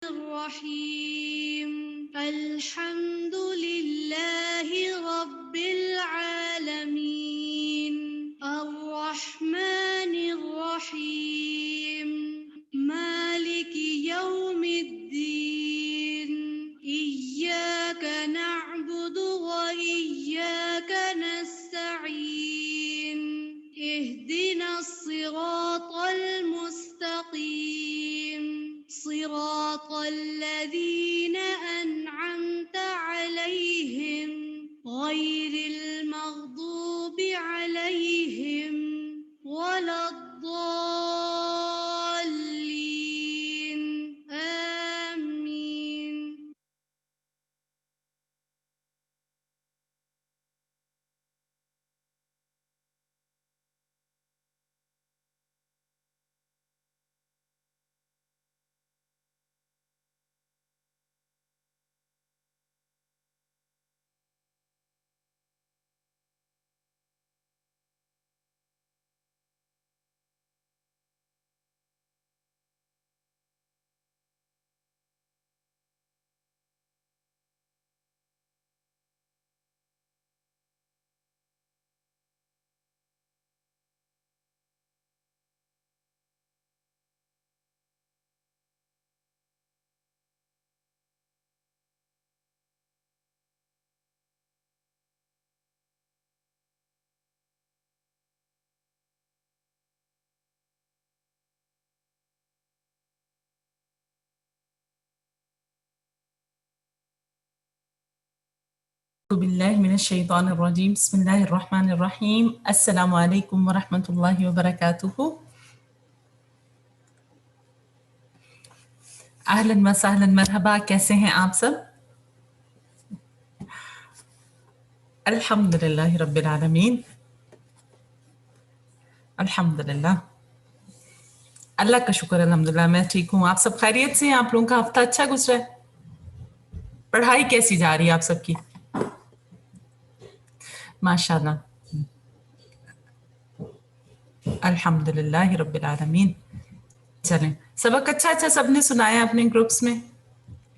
الرحيم الحمد لله رب العالمين الرحمن الرحيم مالك يوم الدين إياك نعبد وإياك نستعين اهدنا الصراط المستقيم صراط الذين أنعمت عليهم غير المغضوب عليهم ولا الضالين آمين. باللہ من الشیطان الرجیم بسم اللہ الرحمن الرحیم السلام علیکم ورحمۃ اللہ وبرکاتہ. اہلاً و سہلاً مرحبا، کیسے ہیں آپ سب؟ الحمد للہ رب العالمین، الحمد للہ، اللہ کا شکر، الحمد للہ میں ٹھیک ہوں. آپ سب خیریت سے ہیں؟ آپ لوگوں کا ہفتہ اچھا گزرا ہے؟ پڑھائی کیسی جا رہی ہے آپ سب کی؟ ماشاء اللہ، الحمد للہ رب العالمین. چلیں، سبق اچھا اچھا سب نے سنایا اپنے گروپس میں؟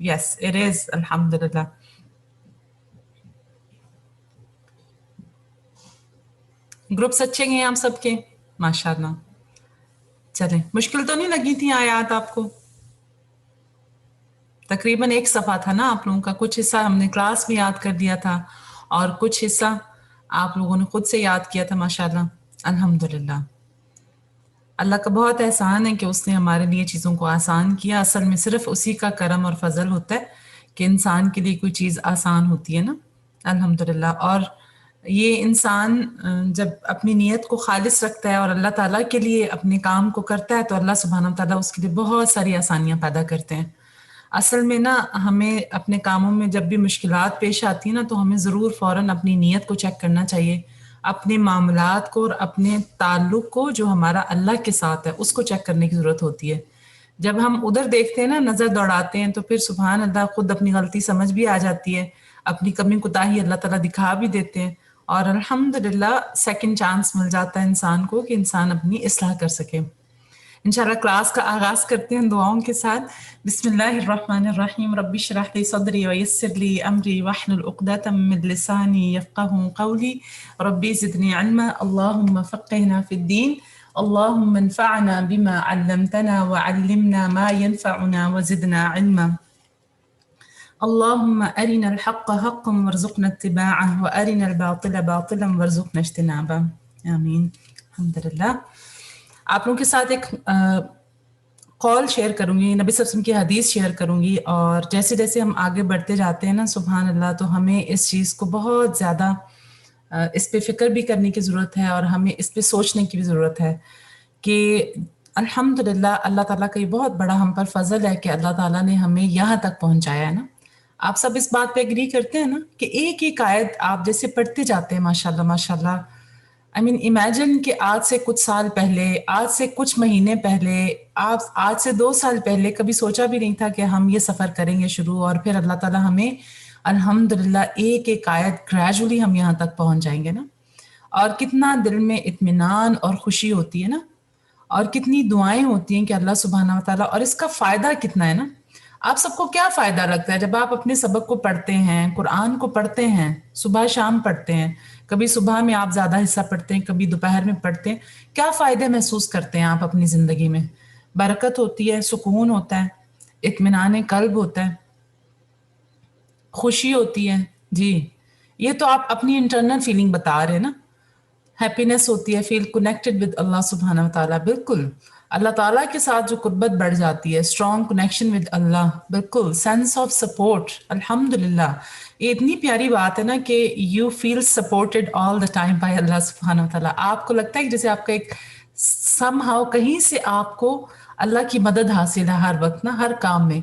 یس اٹ از، الحمد للہ. گروپس اچھے ہیں آپ سب کے؟ ماشاء اللہ. چلیں، مشکل تو نہیں لگی تھی آیات آپ کو؟ تقریباً ایک صفحہ تھا نا آپ لوگوں کا، کچھ حصہ ہم نے کلاس میں یاد کر دیا تھا اور کچھ حصہ آپ لوگوں نے خود سے یاد کیا تھا. ماشاءاللہ، الحمدللہ. اللہ کا بہت احسان ہے کہ اس نے ہمارے لیے چیزوں کو آسان کیا. اصل میں صرف اسی کا کرم اور فضل ہوتا ہے کہ انسان کے لیے کوئی چیز آسان ہوتی ہے نا، الحمدللہ. اور یہ انسان جب اپنی نیت کو خالص رکھتا ہے اور اللہ تعالیٰ کے لیے اپنے کام کو کرتا ہے تو اللہ سبحانہ و تعالیٰ اس کے لیے بہت ساری آسانیاں پیدا کرتے ہیں. اصل میں نا ہمیں اپنے کاموں میں جب بھی مشکلات پیش آتی ہیں نا تو ہمیں ضرور فوراً اپنی نیت کو چیک کرنا چاہیے، اپنے معاملات کو اور اپنے تعلق کو جو ہمارا اللہ کے ساتھ ہے اس کو چیک کرنے کی ضرورت ہوتی ہے. جب ہم ادھر دیکھتے ہیں نا، نظر دوڑاتے ہیں، تو پھر سبحان اللہ خود اپنی غلطی سمجھ بھی آ جاتی ہے، اپنی کمی کوتاہی اللہ تعالیٰ دکھا بھی دیتے ہیں اور الحمدللہ سیکنڈ چانس مل جاتا ہے انسان کو کہ انسان اپنی اصلاح کر سکے. انشاءاللہ کلاس کا آغاز کرتے ہیں دعاؤں کے ساتھ. بسم اللہ الرحمن الرحیم. رب اشرح لی صدری ویسر لی امری واحلل عقدۃ من لسانی یفقهوا قولی. ربی زدنی علما. اللہم فقہنا فی الدین. اللہم انفعنا بما علمتنا وعلمنا ما ينفعنا وزدنا علما. اللہم ارنا الحق حقا وارزقنا اتباعه وارنا الباطل باطلا وارزقنا اجتنابه. آمین. الحمدللہ. آپ لوگوں کے ساتھ ایک قول شیئر کروں گی، نبی صلی اللہ علیہ وسلم کی حدیث شیئر کروں گی، اور جیسے جیسے ہم آگے بڑھتے جاتے ہیں نا سبحان اللہ تو ہمیں اس چیز کو بہت زیادہ اس پہ فکر بھی کرنے کی ضرورت ہے اور ہمیں اس پہ سوچنے کی بھی ضرورت ہے کہ الحمدللہ اللہ تعالیٰ کا یہ بہت بڑا ہم پر فضل ہے کہ اللہ تعالیٰ نے ہمیں یہاں تک پہنچایا ہے نا. آپ سب اس بات پہ اگری کرتے ہیں نا کہ ایک ایک آیت آپ جیسے پڑھتے جاتے ہیں ماشاءاللہ ماشاءاللہ. I mean imagine کہ آج سے کچھ سال پہلے، آج سے کچھ مہینے پہلے، آپ آج سے 2 سال پہلے کبھی سوچا بھی نہیں تھا کہ ہم یہ سفر کریں گے شروع، اور پھر اللہ تعالیٰ ہمیں الحمدللہ ایک ایک آیت گریجولی ہم یہاں تک پہنچ جائیں گے نا. اور کتنا دل میں اطمینان اور خوشی ہوتی ہے نا، اور کتنی دعائیں ہوتی ہیں کہ اللہ سبحانہ و تعالیٰ، اور اس کا فائدہ کتنا ہے نا. آپ سب کو کیا فائدہ لگتا ہے جب آپ اپنے سبق کو پڑھتے ہیں، قرآن کو پڑھتے ہیں، صبح شام پڑھتے ہیں، کبھی صبح میں آپ زیادہ حصہ پڑھتے ہیں، کبھی دوپہر میں پڑھتے ہیں، کیا فائدے محسوس کرتے ہیں آپ اپنی زندگی میں؟ برکت ہوتی ہے، سکون ہوتا ہے، اطمینان قلب ہوتا ہے، خوشی ہوتی ہے. جی یہ تو آپ اپنی انٹرنل فیلنگ بتا رہے ہیں نا. ہیپینس ہوتی ہے، فیل کنیکٹڈ ود اللہ سبحانہ و تعالیٰ. بالکل اللہ تعالیٰ کے ساتھ جو قربت بڑھ جاتی ہے، اسٹرانگ کنیکشن ود اللہ. بالکل سینس آف سپورٹ. الحمدللہ یہ اتنی پیاری بات ہے نا کہ you feel supported all the time by اللہ سبحانہ و تعالیٰ. آپ کو لگتا ہے کہ جیسے آپ کا ایک سم ہاؤ کہیں سے آپ کو اللہ کی مدد حاصل ہے ہر وقت نا، ہر کام میں.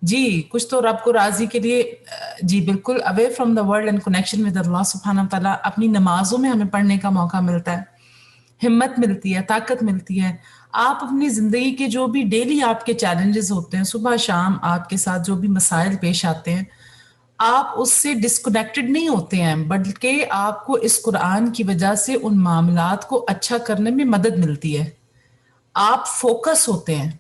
جی کچھ تو رب کو راضی کے لیے جی بالکل away from the world and connection with اللہ سبحانہ تعالیٰ. اپنی نمازوں میں ہمیں پڑھنے کا موقع ملتا ہے، ہمت ملتی ہے، طاقت ملتی ہے. آپ اپنی زندگی کے جو بھی ڈیلی آپ کے چیلنجز ہوتے ہیں، صبح شام آپ کے ساتھ جو بھی مسائل پیش آتے ہیں، آپ اس سے ڈسکنیکٹڈ نہیں ہوتے ہیں، بلکہ آپ کو اس قرآن کی وجہ سے ان معاملات کو اچھا کرنے میں مدد ملتی ہے. آپ فوکس ہوتے ہیں.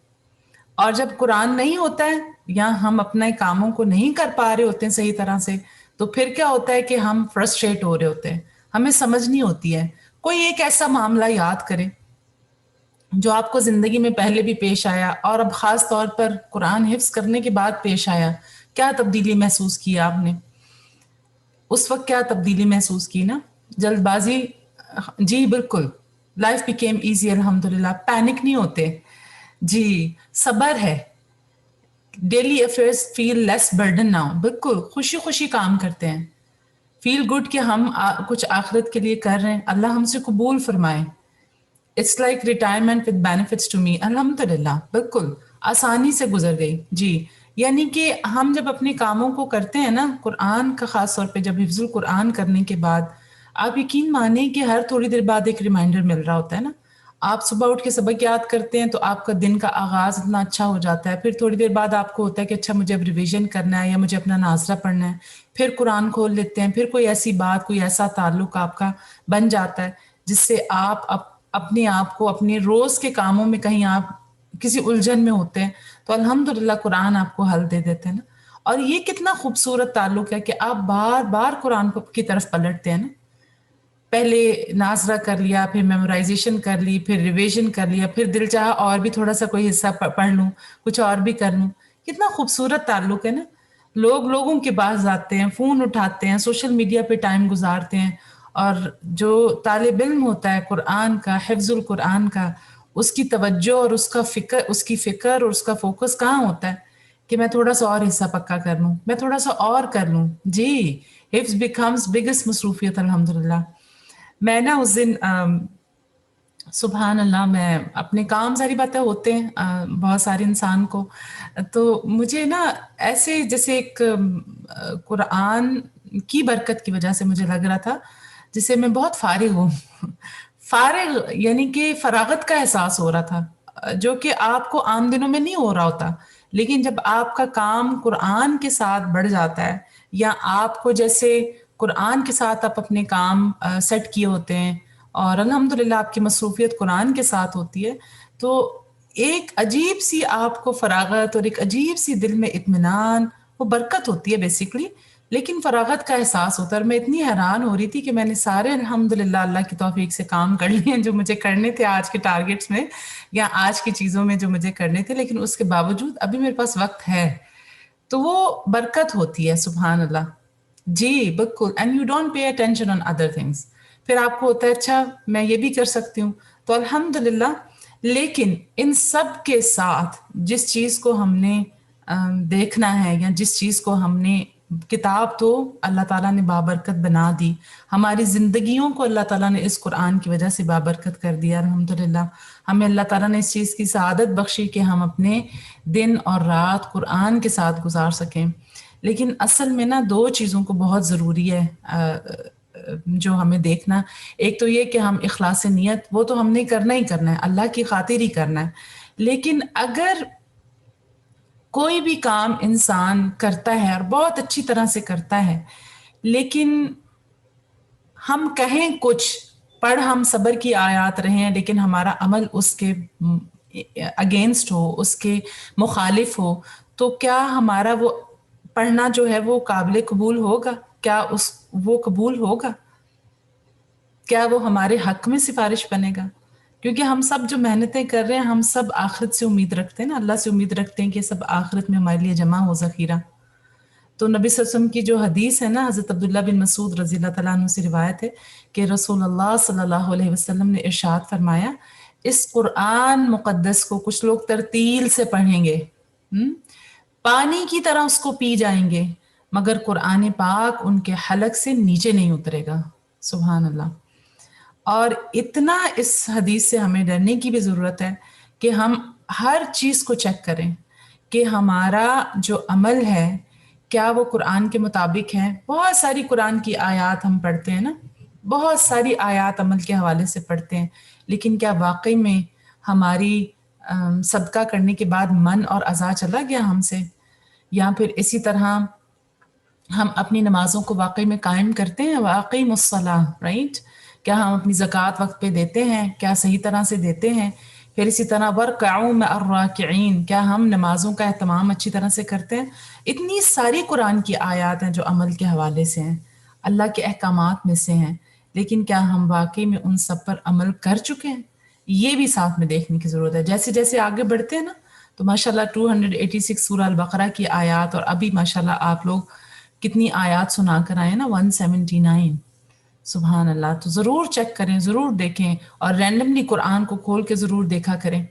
اور جب قرآن نہیں ہوتا ہے یا ہم اپنے کاموں کو نہیں کر پا رہے ہوتے ہیں صحیح طرح سے، تو پھر کیا ہوتا ہے کہ ہم فرسٹریٹ ہو رہے ہوتے ہیں، ہمیں سمجھ نہیں ہوتی ہے. کوئی ایک ایسا معاملہ یاد کرے جو آپ کو زندگی میں پہلے بھی پیش آیا اور اب خاص طور پر قرآن حفظ کرنے کے بعد پیش آیا. کیا تبدیلی محسوس کی آپ نے اس وقت؟ کیا تبدیلی محسوس کی نا؟ جلد بازی. جی بالکل لائف بیکیم ایزی الحمدللہ. پینک نہیں ہوتے. جی صبر ہے. ڈیلی افیئرس فیل لیس برڈن ناؤ. بالکل خوشی خوشی کام کرتے ہیں. فیل گڈ کہ ہم کچھ آخرت کے لیے کر رہے ہیں، اللہ ہم سے قبول فرمائے. It's like retirement with benefits to me. الحمدللہ بالکل آسانی سے گزر گئی. جی یعنی کہ ہم جب اپنے کاموں کو کرتے ہیں نا، قرآن کا خاص طور پہ جب حفظ القرآن کرنے کے بعد، آپ یقین مانیں کہ ہر تھوڑی دیر بعد ایک ریمائنڈر مل رہا ہوتا ہے نا. آپ صبح اٹھ کے سبق یاد کرتے ہیں تو آپ کا دن کا آغاز اتنا اچھا ہو جاتا ہے. پھر تھوڑی دیر بعد آپ کو ہوتا ہے کہ اچھا مجھے اب ریویژن کرنا ہے یا مجھے اپنا ناظرہ پڑھنا ہے. پھر قرآن کھول لیتے ہیں، پھر کوئی ایسی بات، کوئی ایسا تعلق آپ کا بن جاتا ہے جس سے آپ اپنے آپ کو اپنے روز کے کاموں میں کہیں آپ کسی الجھن میں ہوتے ہیں تو الحمدللہ قرآن آپ کو حل دے دیتے ہیں نا. اور یہ کتنا خوبصورت تعلق ہے کہ آپ بار بار قرآن کی طرف پلٹتے ہیں نا. پہلے ناظرہ کر لیا، پھر میمورائزیشن کر لی، پھر ریویژن کر لیا، پھر دل چاہا اور بھی تھوڑا سا کوئی حصہ پڑھ لوں، کچھ اور بھی کر لوں. کتنا خوبصورت تعلق ہے نا. لوگوں کے پاس جاتے ہیں، فون اٹھاتے ہیں، سوشل میڈیا پہ ٹائم گزارتے ہیں، اور جو طالب علم ہوتا ہے قرآن کا، حفظ القرآن کا، اس کی توجہ اور اس کی فکر اور اس کا فوکس کہاں ہوتا ہے کہ میں تھوڑا سا اور حصہ پکا کر لوں، میں تھوڑا سا اور کر لوں. جی حفظ بیکمز بگیسٹ مصروفیت الحمدللہ. میں نا اس دن سبحان اللہ، میں اپنے کام ساری باتیں ہوتے ہیں بہت سارے انسان کو، تو مجھے نا ایسے جیسے ایک قرآن کی برکت کی وجہ سے مجھے لگ رہا تھا جسے میں بہت فارغ ہوں. فارغ یعنی کہ فراغت کا احساس ہو رہا تھا، جو کہ آپ کو عام دنوں میں نہیں ہو رہا ہوتا. لیکن جب آپ کا کام قرآن کے ساتھ بڑھ جاتا ہے، یا آپ کو جیسے قرآن کے ساتھ آپ اپنے کام سیٹ کیے ہوتے ہیں اور الحمدللہ آپ کی مصروفیت قرآن کے ساتھ ہوتی ہے، تو ایک عجیب سی آپ کو فراغت اور ایک عجیب سی دل میں اطمینان، وہ برکت ہوتی ہے بیسیکلی، لیکن فراغت کا احساس ہوتا ہے. اور میں اتنی حیران ہو رہی تھی کہ میں نے سارے الحمدللہ اللہ کی توفیق سے کام کر لیے جو مجھے کرنے تھے آج کے ٹارگیٹس میں یا آج کی چیزوں میں جو مجھے کرنے تھے، لیکن اس کے باوجود ابھی میرے پاس وقت ہے. تو وہ برکت ہوتی ہے سبحان اللہ. جی بالکل. And you don't pay attention on other things. پھر آپ کو ہوتا ہے اچھا میں یہ بھی کر سکتی ہوں، تو الحمدللہ. لیکن ان سب کے ساتھ جس چیز کو ہم نے دیکھنا ہے، یا جس چیز کو ہم نے، کتاب تو اللہ تعالیٰ نے بابرکت بنا دی، ہماری زندگیوں کو اللہ تعالیٰ نے اس قرآن کی وجہ سے بابرکت کر دیا الحمدللہ. ہمیں اللہ تعالیٰ نے اس چیز کی سعادت بخشی کہ ہم اپنے دن اور رات قرآن کے ساتھ گزار سکیں. لیکن اصل میں نا دو چیزوں کو بہت ضروری ہے جو ہمیں دیکھنا. ایک تو یہ کہ ہم اخلاص نیت، وہ تو ہم نے کرنا ہی کرنا ہے، اللہ کی خاطر ہی کرنا ہے. لیکن اگر کوئی بھی کام انسان کرتا ہے اور بہت اچھی طرح سے کرتا ہے، لیکن ہم کہیں کچھ، پڑھ ہم صبر کی آیات رہے ہیں، لیکن ہمارا عمل اس کے اگینسٹ ہو، اس کے مخالف ہو، تو کیا ہمارا وہ پڑھنا جو ہے وہ قابل قبول ہوگا؟ کیا وہ قبول ہوگا؟ کیا وہ ہمارے حق میں سفارش بنے گا؟ کیونکہ ہم سب جو محنتیں کر رہے ہیں ہم سب آخرت سے امید رکھتے ہیں نا، اللہ سے امید رکھتے ہیں کہ سب آخرت میں ہمارے لیے جمع ہو ذخیرہ. تو نبی صلی اللہ علیہ وسلم کی جو حدیث ہے نا، حضرت عبداللہ بن مسعود رضی اللہ تعالیٰ عنہ سے روایت ہے کہ رسول اللہ صلی اللہ علیہ وسلم نے ارشاد فرمایا، اس قرآن مقدس کو کچھ لوگ ترتیل سے پڑھیں گے، پانی کی طرح اس کو پی جائیں گے، مگر قرآن پاک ان کے حلق سے نیچے نہیں اترے گا. سبحان اللہ. اور اتنا اس حدیث سے ہمیں ڈرنے کی بھی ضرورت ہے کہ ہم ہر چیز کو چیک کریں کہ ہمارا جو عمل ہے کیا وہ قرآن کے مطابق ہے. بہت ساری قرآن کی آیات ہم پڑھتے ہیں نا، بہت ساری آیات عمل کے حوالے سے پڑھتے ہیں، لیکن کیا واقعی میں ہماری صدقہ کرنے کے بعد من اور اذا چلا گیا ہم سے؟ یا پھر اسی طرح ہم اپنی نمازوں کو واقعی میں قائم کرتے ہیں؟ واقعی الصلاۃ، رائٹ؟ کیا ہم اپنی زکوٰۃ وقت پہ دیتے ہیں؟ کیا صحیح طرح سے دیتے ہیں؟ پھر اسی طرح وَارْكَعُوا مَعَ الرَّاكِعِينَ، کیا ہم نمازوں کا اہتمام اچھی طرح سے کرتے ہیں؟ اتنی ساری قرآن کی آیات ہیں جو عمل کے حوالے سے ہیں، اللہ کے احکامات میں سے ہیں، لیکن کیا ہم واقعی میں ان سب پر عمل کر چکے ہیں؟ یہ بھی ساتھ میں دیکھنے کی ضرورت ہے. جیسے جیسے آگے بڑھتے ہیں نا تو ماشاءاللہ 286 سورہ البقرہ کی آیات، اور ابھی ماشاءاللہ آپ لوگ کتنی آیات سنا کر آئے نا، 179. سبحان اللہ. تو ضرور چیک کریں، ضرور دیکھیں، اور رینڈملی قرآن کو کھول کے ضرور دیکھا کریں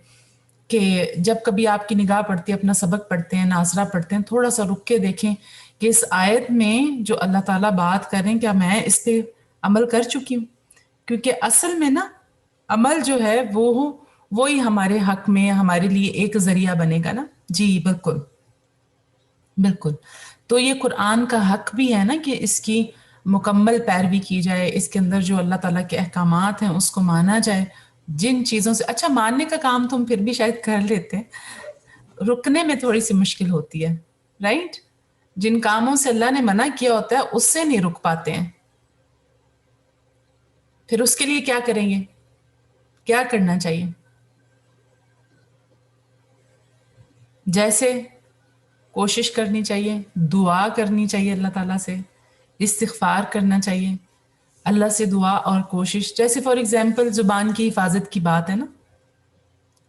کہ جب کبھی آپ کی نگاہ پڑتی ہے، اپنا سبق پڑھتے ہیں، ناظرہ پڑھتے ہیں، تھوڑا سا رک کے دیکھیں کہ اس آیت میں جو اللہ تعالیٰ بات کر رہے ہیں کیا میں اس پہ عمل کر چکی ہوں؟ کیونکہ اصل میں نا عمل جو ہے وہی ہمارے حق میں ہمارے لیے ایک ذریعہ بنے گا نا. جی بالکل بالکل. تو یہ قرآن کا حق بھی ہے نا کہ اس کی مکمل پیروی کی جائے، اس کے اندر جو اللہ تعالیٰ کے احکامات ہیں اس کو مانا جائے. جن چیزوں سے اچھا ماننے کا کام تو ہم پھر بھی شاید کر لیتے ہیں، رکنے میں تھوڑی سی مشکل ہوتی ہے، رائٹ؟ جن کاموں سے اللہ نے منع کیا ہوتا ہے اس سے نہیں رک پاتے ہیں. پھر اس کے لیے کیا کریں گے؟ کیا کرنا چاہیے؟ جیسے کوشش کرنی چاہیے، دعا کرنی چاہیے اللہ تعالیٰ سے، استغفار کرنا چاہیے، اللہ سے دعا اور کوشش. جیسے فار ایگزامپل زبان کی حفاظت کی بات ہے نا،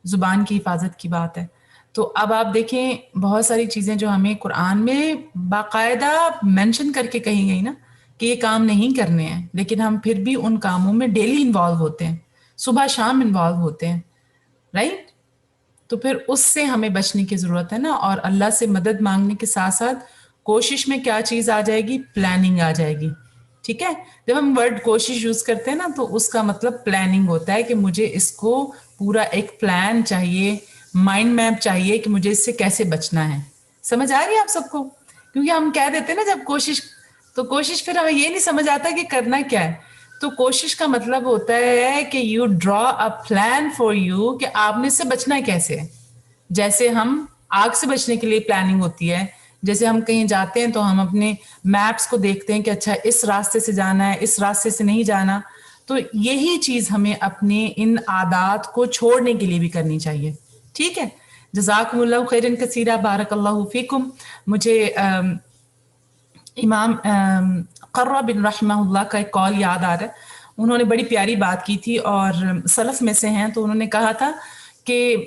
زبان کی حفاظت کی بات ہے. تو اب آپ دیکھیں بہت ساری چیزیں جو ہمیں قرآن میں باقاعدہ مینشن کر کے کہی گئی نا کہ یہ کام نہیں کرنے ہیں، لیکن ہم پھر بھی ان کاموں میں ڈیلی انوالو ہوتے ہیں، صبح شام انوالو ہوتے ہیں، رائٹ؟ تو پھر اس سے ہمیں بچنے کی ضرورت ہے نا. اور اللہ سے مدد مانگنے کے ساتھ ساتھ کوشش میں کیا چیز آ جائے گی؟ پلاننگ آ جائے گی. ٹھیک ہے، جب ہم ورڈ کوشش یوز کرتے ہیں نا تو اس کا مطلب پلاننگ ہوتا ہے کہ مجھے اس کو پورا ایک پلان چاہیے، مائنڈ میپ چاہیے کہ مجھے اس سے کیسے بچنا ہے. سمجھ آ رہی ہے آپ سب کو؟ کیونکہ ہم کہہ دیتے ہیں نا جب کوشش، تو کوشش پھر ہمیں یہ نہیں سمجھ آتا کہ کرنا کیا ہے. تو کوشش کا مطلب ہوتا ہے کہ you draw a plan for you کہ آپ نے اس سے بچنا کیسے ہے. جیسے ہم آگ سے بچنے کے لیے پلاننگ ہوتی ہے، جیسے ہم کہیں جاتے ہیں تو ہم اپنے میپس کو دیکھتے ہیں کہ اچھا اس راستے سے جانا ہے، اس راستے سے نہیں جانا. تو یہی چیز ہمیں اپنے ان عادات کو چھوڑنے کے لیے بھی کرنی چاہیے. ٹھیک ہے، جزاکم اللہ خیرن کثیرہ، بارک اللہ فیکم. مجھے امام قرہ بن رحمہ اللہ کا ایک کال یاد آ رہا ہے. انہوں نے بڑی پیاری بات کی تھی اور سلف میں سے ہیں. تو انہوں نے کہا تھا کہ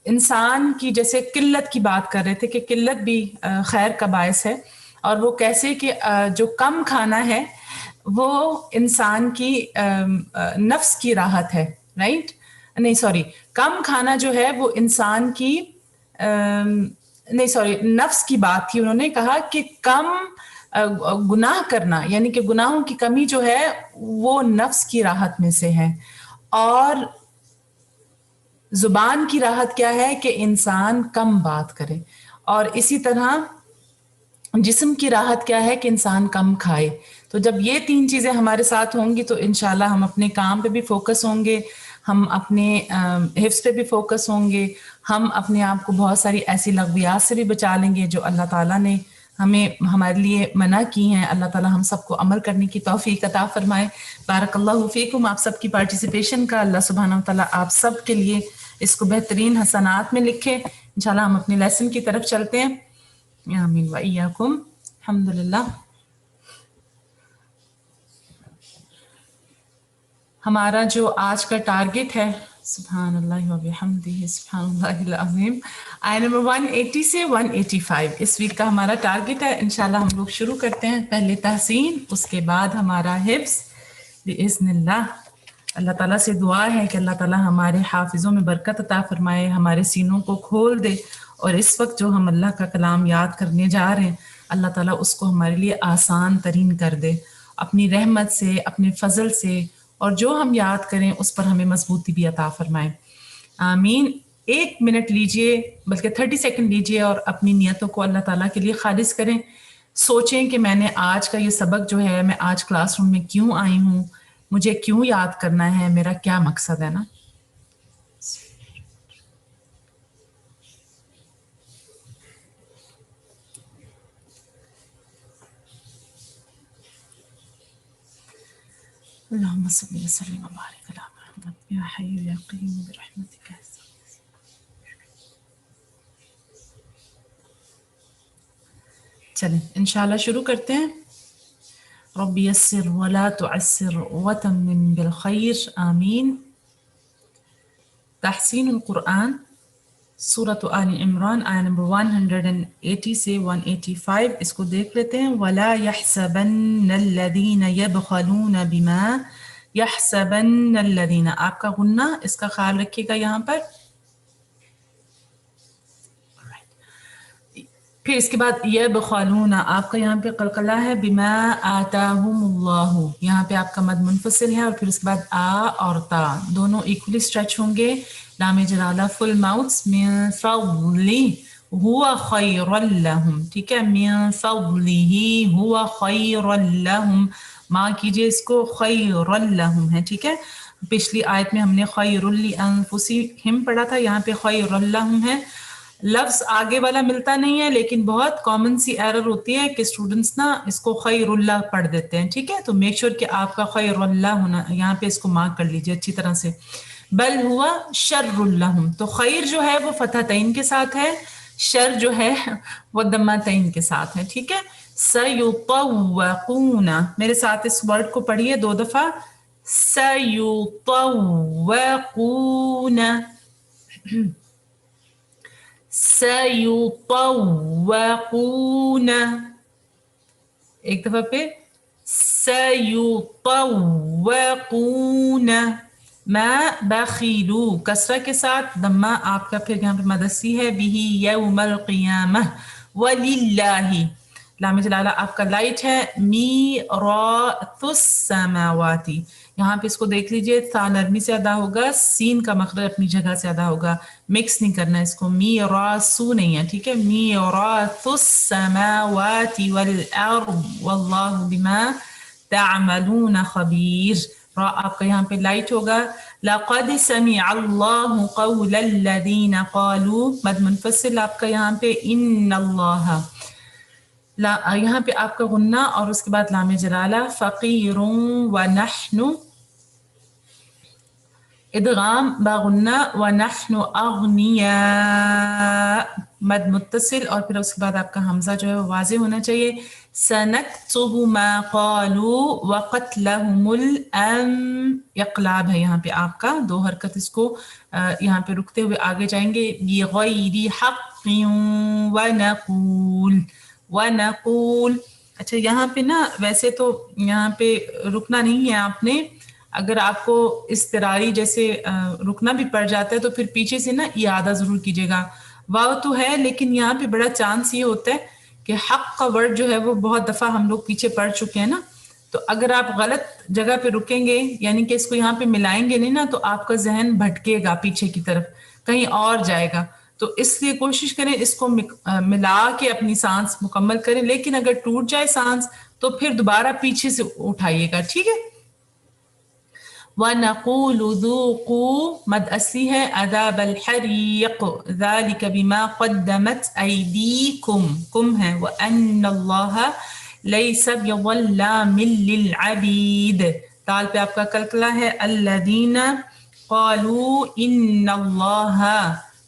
انسان کی جیسے قلت کی بات کر رہے تھے کہ قلت بھی خیر کا باعث ہے، اور وہ کیسے کہ جو کم کھانا ہے وہ انسان کی نفس کی راحت ہے، رائٹ؟ نہیں سوری، کم کھانا جو ہے وہ انسان کی نہیں سوری نفس کی بات تھی. انہوں نے کہا کہ کم گناہ کرنا یعنی کہ گناہوں کی کمی جو ہے وہ نفس کی راحت میں سے ہے، اور زبان کی راحت کیا ہے کہ انسان کم بات کرے، اور اسی طرح جسم کی راحت کیا ہے کہ انسان کم کھائے. تو جب یہ تین چیزیں ہمارے ساتھ ہوں گی تو انشاءاللہ ہم اپنے کام پہ بھی فوکس ہوں گے، ہم اپنے حفظ پہ بھی فوکس ہوں گے، ہم اپنے آپ کو بہت ساری ایسی لغویات سے بھی بچا لیں گے جو اللہ تعالیٰ نے ہمیں ہمارے لیے منع کی ہیں. اللہ تعالیٰ ہم سب کو عمل کرنے کی توفیق عطا فرمائے. بارک اللہ فیکم. آپ سب کی پارٹیسپیشن کا اللہ سبحانہ و تعالیٰ آپ سب کے لیے اس کو بہترین حسنات میں لکھے. انشاءاللہ ہم اپنے لیسن کی طرف چلتے ہیں. آمین و ایاکم. الحمدللہ. ہمارا جو آج کا ٹارگٹ ہے، سبحان اللہ و بحمدہ سبحان اللہ العظیم، آیت نمبر 180 سے 185 اس ویک کا ہمارا ٹارگٹ ہے. انشاءاللہ ہم لوگ شروع کرتے ہیں. پہلے تحسین، اس کے بعد ہمارا حفظ باذن اللہ. اللہ تعالیٰ سے دعا ہے کہ اللہ تعالیٰ ہمارے حافظوں میں برکت عطا فرمائے، ہمارے سینوں کو کھول دے، اور اس وقت جو ہم اللہ کا کلام یاد کرنے جا رہے ہیں اللہ تعالیٰ اس کو ہمارے لیے آسان ترین کر دے اپنی رحمت سے، اپنے فضل سے، اور جو ہم یاد کریں اس پر ہمیں مضبوطی بھی عطا فرمائے. آمین. 1 منٹ لیجئے، بلکہ 30 سیکنڈ لیجئے اور اپنی نیتوں کو اللہ تعالیٰ کے لیے خالص کریں. سوچیں کہ میں نے آج کا یہ سبق جو ہے، میں آج کلاس روم میں کیوں آئی ہوں، مجھے کیوں یاد کرنا ہے، میرا کیا مقصد ہے نا. اللهم صل وسلم وبارك على محمد يا حي يا قيوم برحمتك استغيث. چلیں انشاءاللہ شروع کرتے ہیں. رب يسر ولا تعسر وتمم بالخير. آمین. تحسین القرآن، سورۃ آل عمران، آیت نمبر 180 سے 185 اس کو دیکھ لیتے ہیں. وَلَا يَحْسَبَنَّ الَّذِينَ يَبْخَلُونَ بِمَا يَحْسَبَنَّ الَّذِينَ. آپ کا غنہ اس کا خیال رکھیے گا یہاں پر. پھر اس کے بعد یبخلون، آپ کا یہاں پہ قلقلہ ہے. بما آتاہم اللہ، یہاں پہ آپ کا مد منفصل ہے، اور پھر اس کے بعد آ اور تا دونوں ایکولی اسٹریچ ہوں گے. لام جلالہ فل ماؤتس. من فضلی هو خیر لہم، ٹھیک ہے. من فضلہ هو خیر لہم، ماں کیجئے اس کو خیر لہم ہے، ٹھیک ہے. پچھلی آیت میں ہم نے خیر لانفسہم پڑھا تھا، یہاں پہ خیر لہم ہے. لفظ آگے والا ملتا نہیں ہے، لیکن بہت کامن سی ایرر ہوتی ہے کہ اسٹوڈنٹس نا اس کو خیر اللہ پڑھ دیتے ہیں، ٹھیک ہے. تو میک شور کہ آپ کا خیر اللہ ہونا، یہاں پہ اس کو مارک کر لیجئے اچھی طرح سے. بل ہوا شر لہم، تو خیر جو ہے وہ فتحتین کے ساتھ ہے، شر جو ہے وہ ضمتین کے ساتھ ہے، ٹھیک ہے. سیطوقون، میرے ساتھ اس ورڈ کو پڑھیے 2 دفعہ. سیطوقون، سیطوقون، ایک دفعہ پہ سیطوقون. ما بخیلو، کسرہ کے ساتھ، ضمہ آپ کا پھر یہاں پہ مدسی ہے. بھی یوم القیامہ. وللہ، لام جلالہ آپ کا لائٹ ہے. میراث السماوات، یہاں پہ اس کو دیکھ لیجئے، تا نرمی سے ادا ہوگا، سین کا مخرج اپنی جگہ سے ادا ہوگا، مکس نہیں کرنا اس کو. میراثو نہیں ہے، ٹھیک ہے. میراث السماوات والارض واللہ بما تعملون خبیر. را آپ کا یہاں پہ لائٹ ہوگا. لقد سمع اللہ قول الذین قالوا، مد منفصل آپ کا یہاں پہ. ان اللہ، یہاں پہ آپ کا غنہ اور اس کے بعد لام جلالہ. فقیر ونحن، ادغام باغنہ. ونحن اغنیاء، مد متصل، اور پھر اس کے بعد آپ کا حمزہ جو ہے وہ واضح ہونا چاہیے. سنکتب ما قالوا وقتلهم اقلاب ہے یہاں پہ آپ کا 2 حرکت، اس کو یہاں پہ رکتے ہوئے آگے جائیں گے. بغیر حق ونقول. اچھا یہاں پہ نا ویسے تو یہاں پہ رکنا نہیں ہے آپ نے، اگر آپ کو اضطراری جیسے رکنا بھی پڑ جاتا ہے تو پھر پیچھے سے نا اعادہ ضرور کیجیے گا. واو تو ہے لیکن یہاں پہ بڑا چانس یہ ہوتا ہے کہ حق کا ورڈ جو ہے وہ بہت دفعہ ہم لوگ پیچھے پڑھ چکے ہیں نا، تو اگر آپ غلط جگہ پہ رکیں گے یعنی کہ اس کو یہاں پہ ملائیں گے نہیں نا، تو آپ کا ذہن بھٹکے گا پیچھے کی طرف، کہیں اور جائے گا. تو اس لیے کوشش کریں اس کو ملا کے اپنی سانس مکمل کریں، لیکن اگر ٹوٹ جائے سانس تو پھر دوبارہ پیچھے سے اٹھائیے گا، ٹھیک ہے. وَنَقُولُ ذُوقُوا، مد اصلی ہے. عَذَابَ الْحَرِيقِ ذَلِكَ بِمَا قَدَّمَتْ أَيْدِيكُمْ، کم ہے. وَأَنَّ اللَّهَ لَيْسَ بِظَلَّامٍ لِلْعَبِيدِ، تال پہ آپ کا کلکلہ ہے. الَّذِينَ قَالُوا إِنَّ اللَّهَ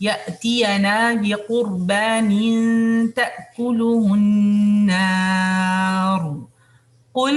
يأتينا بقربان تأكله النار قل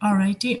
Alrighty,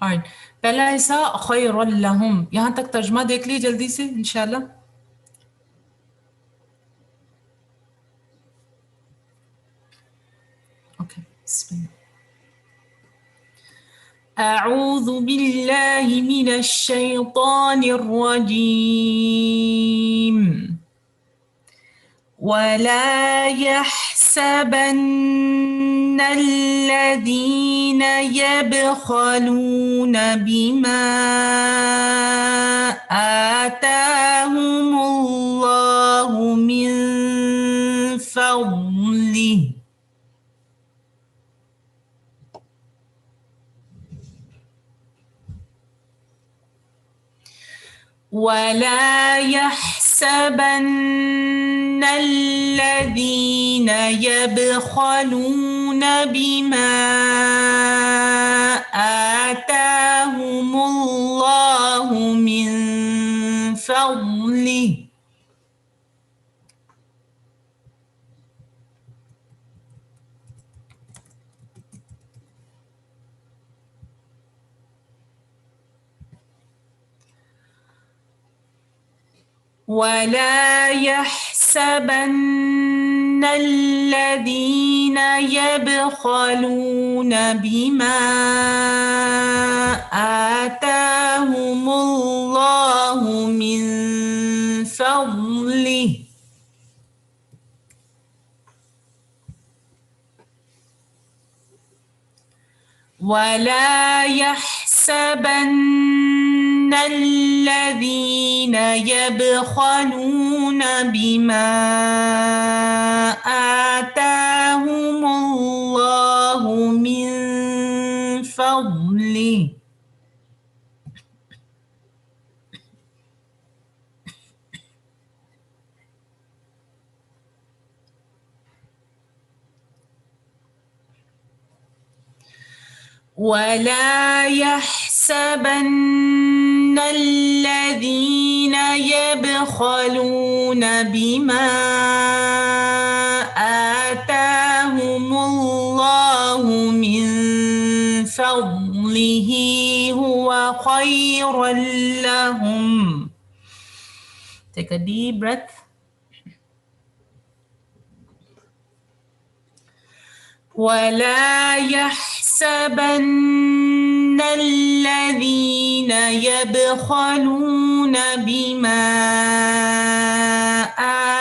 Alright. پہلا حصہ خیر لہم، یہاں تک ترجمہ دیکھ لیے جلدی سے انشاءاللہ. اوکے بسم اللہ. اعوذ باللہ من الشیطان الرجیم. ولا يحسبن الذين يبخلون بما آتاهم الله من فضله ولا يحسبن الذين يبخلون بما آتاهم الله من فضله ولا يحسبن الذين يبخلون بما آتاهم الله من فضله ولا يحسبن الذين يبخلون بما آتاهم الله من فضله ولا يحسبن الذين يبخلون بما آتاهم الله من فضله هو خيرا لهم. Take a deep breath. ولا يحسبن الذين يبخلون بما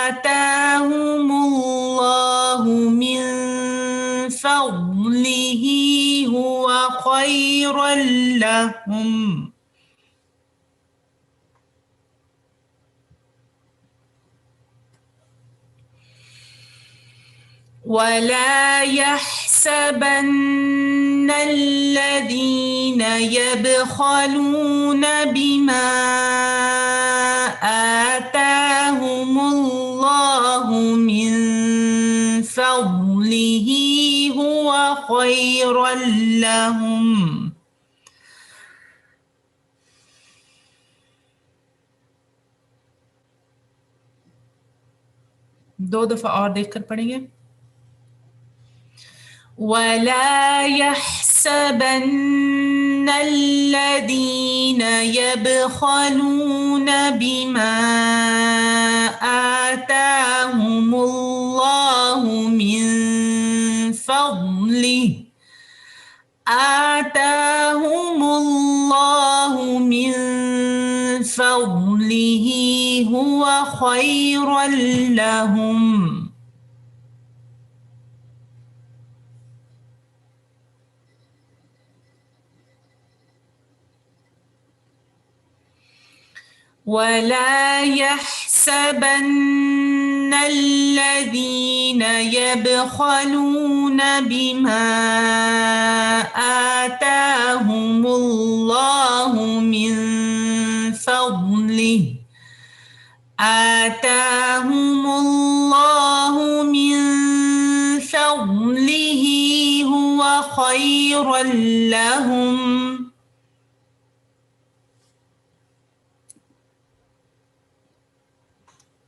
آتاهم الله من فضله هو خيرا لهم ولا يحسبن الذين يبخلون بما آتاهم الله من فضله هو خيرا لهم. دو دفعہ اور دیکھ کر پڑھیں گے. ولا يحسبن الذين يبخلون بما آتاهم الله من فضله آتاهم الله من فضله هو خيرا لهم ولا يحسبن الذين يبخلون بما آتاهم الله من فضله آتاهم الله من فضله هو خيرا لهم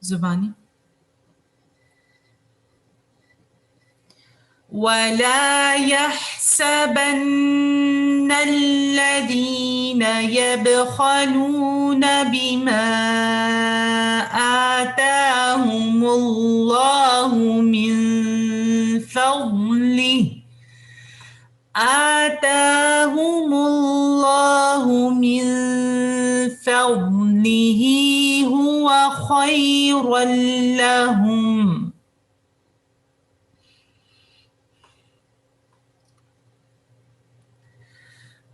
زبانی. ولا يحسبن الذين يبخلون بما آتاهم الله من فضله هو خيرا لهم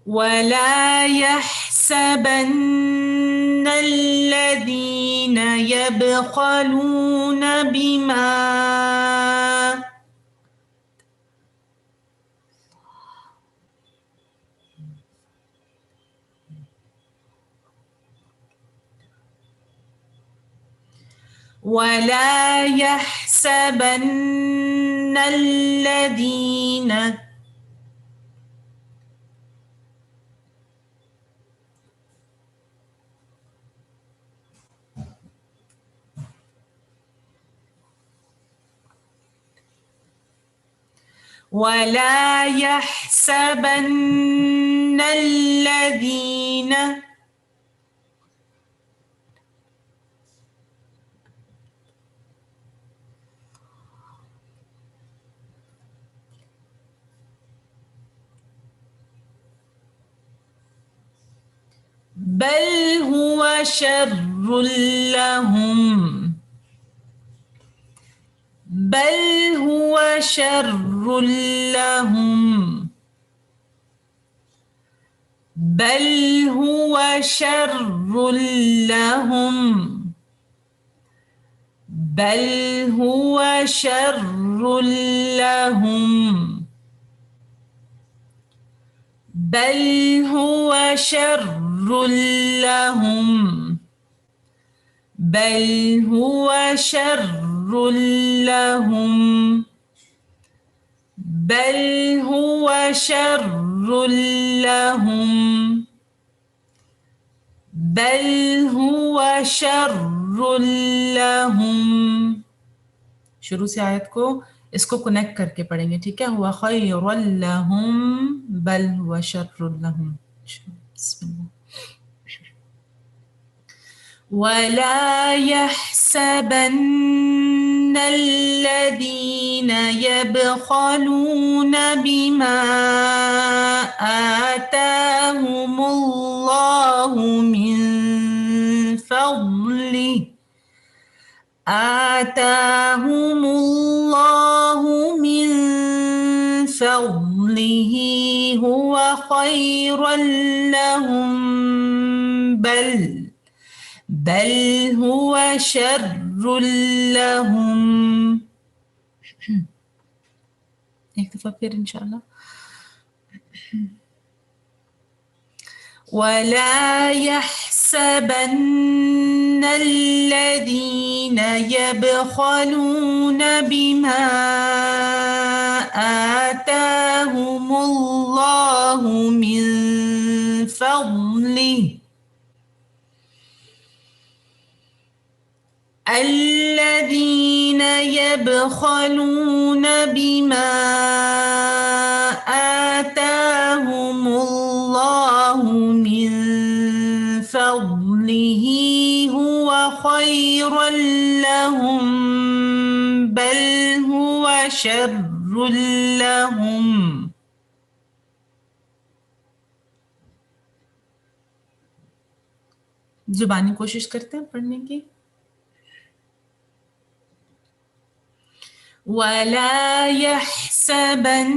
ولا يحسبن الذين يبخلون بما ولا يحسبن الذين بل هو شر لهم بل هو شر لهم بل هو شر لهم بل هو شر لهم بل هو شر لهم بل هو شر لهم بل هو شر لهم بل هو شر لهم. شروع سے آیت کو اس کو کنیکٹ کر کے پڑھیں گے، ٹھیک ہے؟ ہوا خیر لہم بل ہوا شر لہم. بسم اللہ. ولا يحسبن الذين يبخلون بما آتاهم الله من فضله آتاهم الله من فضله هو خيرا لهم بل هو شر لهم. ایک دفعہ پھر انشاءاللہ. ولا يحسبن الذين يبخلون بما آتاهم الله من فضله الذين يبخلون بما آتاهم الله من فضله هو خيرا لهم بل هو شر لهم. زبانی کوشش کرتے ہیں پڑھنے کی. ولا يحسبن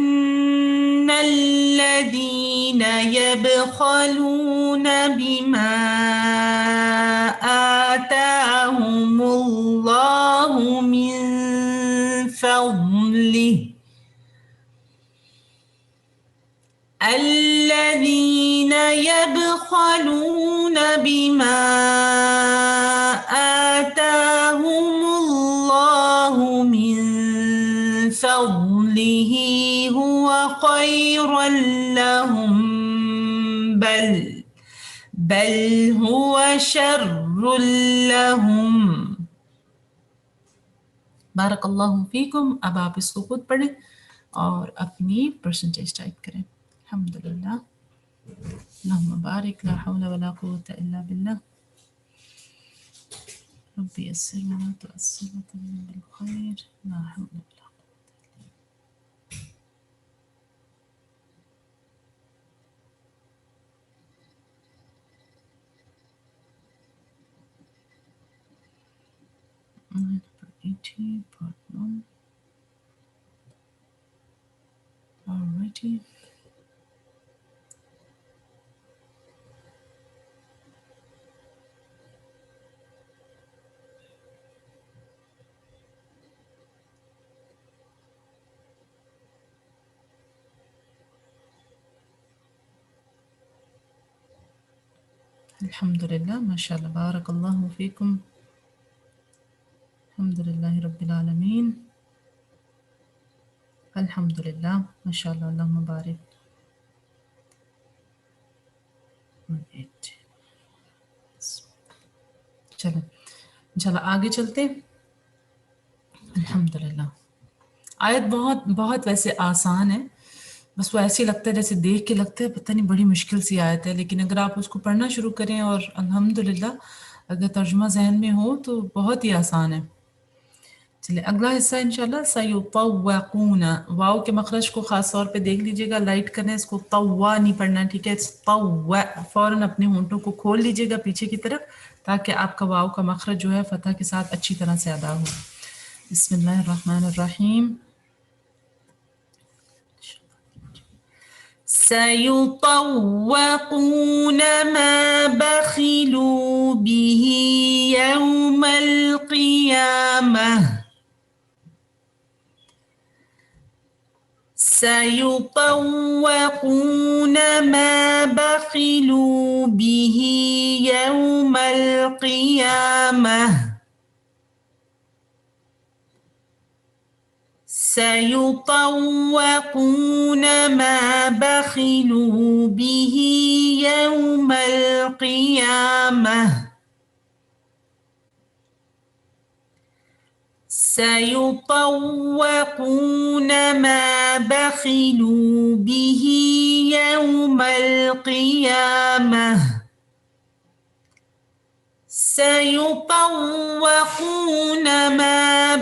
الذين يبخلون بما آتاهم الله من فضله الذين يبخلون بما آتاهم الله من فضله هو خيرا لهم بل هو شر لهم. بارک اللہ فیکم. اب آپ اس کو خود پڑھیں اور اپنی پرسنٹیج ٹائپ کریں. الحمدللہ. اللهم بارك لا حول ولا قوة إلا بالله ربي يسر ولا تؤسر وتمم بالخير لا حول ولا قوة. Number 80, part 1. Alrighty. الحمد لله ما شاء الله بارك الله فيكم. الحمد لله رب العالمين. الحمد لله ما شاء الله اللهم بارك. چلیں انشاءاللہ آگے چلتے ہیں. الحمدللہ آیت بہت ویسے آسان ہے، بس وہ ایسے لگتا ہے جیسے دیکھ کے لگتا ہے پتہ نہیں بڑی مشکل سی آیت ہے، لیکن اگر آپ اس کو پڑھنا شروع کریں اور الحمدللہ اگر ترجمہ ذہن میں ہو تو بہت ہی آسان ہے. چلیں اگلا حصہ انشاءاللہ سیطوقون، واو کے مخرج کو خاص طور پہ دیکھ لیجئے گا، لائٹ کرنا ہے، اس کو طوا نہیں پڑھنا، ٹھیک ہے؟ فوراً اپنے ہونٹوں کو کھول لیجئے گا پیچھے کی طرف تاکہ آپ کا واو کا مخرج جو ہے فتح کے ساتھ اچھی طرح سے ادا ہو. بسم اللہ الرحمن الرحیم. سيطوقون ما بخلوا به يوم القيامة. سيطوقون ما بخلوا به يوم القيامة. سيطوقون ما بخلوا به يوم القيامة. سيطوقون ما بخلوا به يوم القيامة. سيطوقون ما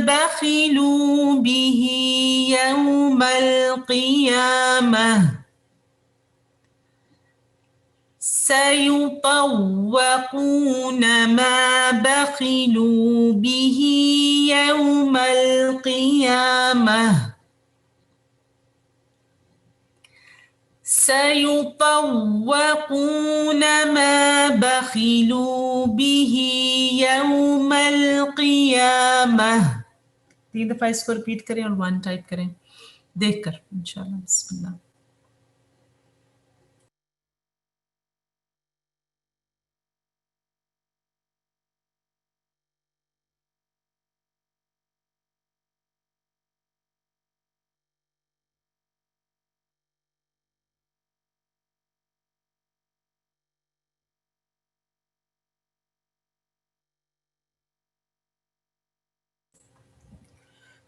بخلوا به يوم القيامة. سيطوقون ما بخلوا به يوم القيامة. سيطوقون ما بخلوا به يوم القيامة. 3 دفعہ اس کو ریپیٹ کریں اور 1 ٹائپ کریں دیکھ کر انشاءاللہ. بسم اللہ.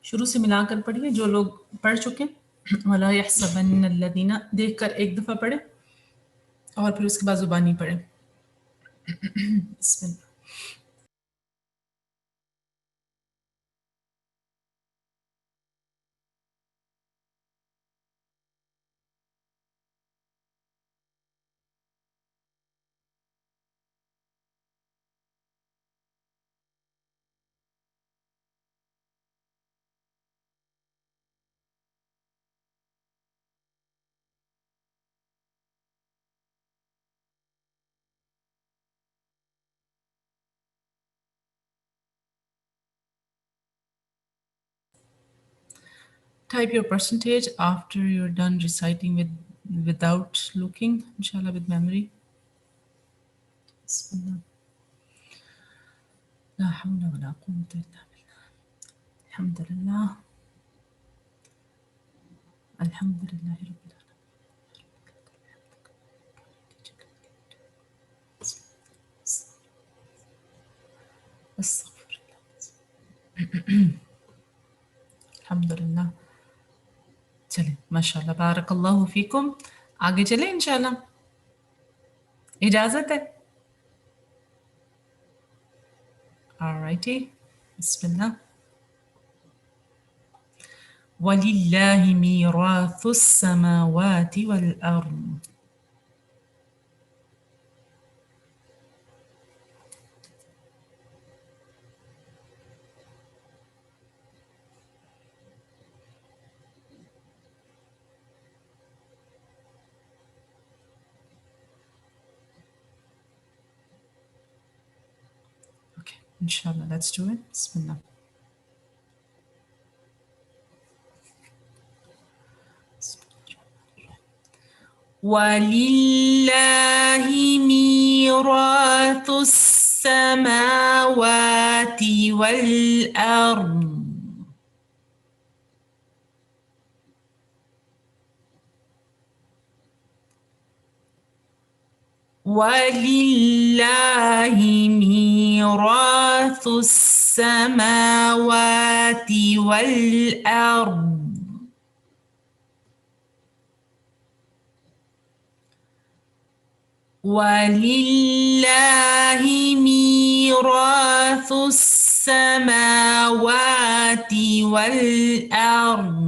شروع سے ملا کر پڑھیے جو لوگ پڑھ چکے. وَلَا يَحْسَبَنَّ الَّذِينَ دیکھ کر ایک دفعہ پڑھیں اور پھر اس کے بعد زبانی پڑھیں. بسم اللہ. Type your percentage after you're done reciting without looking, inshallah, with memory. Bismillah. La hawla wa la quwwata illa billah. Alhamdulillah. Alhamdulillahi rabbil alamin. Astaghfirullah. Alhamdulillah. چلیں ماشاء اللہ بارک اللہ فیکم. آگے چلیں انشاءاللہ. اجازت ہے؟ alrighty بسم اللہ. وَلِلَّهِ مِيرَاثُ السَّمَاوَاتِ وَالْأَرْضِ. Okay, inshallah, let's do it. Bismillah. وَلِلَّهِ مِيرَاثُ السَّمَاوَاتِ وَالْأَرْضِ. وَلِلَّهِ مِيرَاثُ السَّمَاوَاتِ وَالْأَرْضِ. وَلِلَّهِ مِيرَاثُ السَّمَاوَاتِ وَالْأَرْضِ.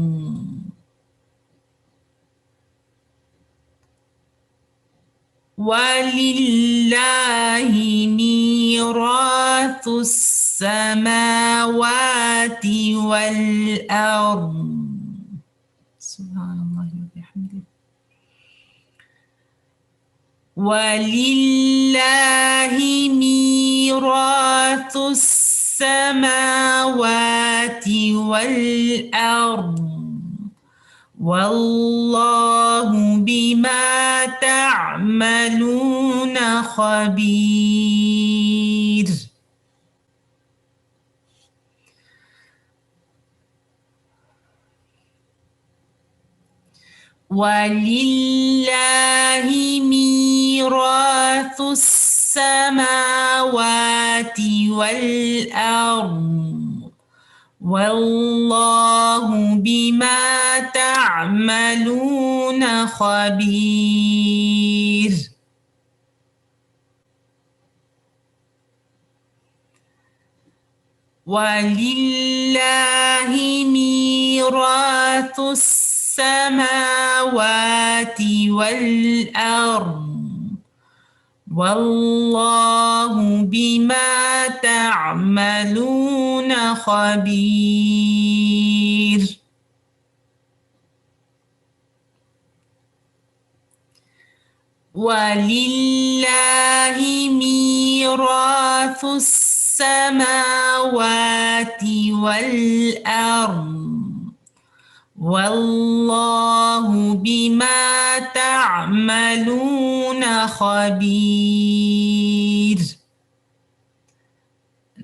وَلِلَّهِ مِيرَاثُ السَّمَاوَاتِ وَالْأَرْضِ. سبحان اللہ وبحمدہ. وَلِلَّهِ مِيرَاثُ السَّمَاوَاتِ وَالْأَرْضِ. وَاللَّهُ بِمَا تَعْمَلُونَ خَبِيرٌ. وَلِلَّهِ مِيرَاثُ السَّمَاوَاتِ وَالْأَرْضِ. وَاللَّهُ بِمَا تَعْمَلُونَ خَبِيرٌ. وَلِلَّهِ مِيرَاثُ السَّمَاوَاتِ وَالْأَرْضِ. وَاللَّهُ بِمَا تَعْمَلُونَ خَبِيرٌ. وَلِلَّهِ مِيرَاثُ السَّمَاوَاتِ وَالْأَرْضِ. وَاللَّهُ بِمَا تَعْمَلُونَ خَبِيرٌ.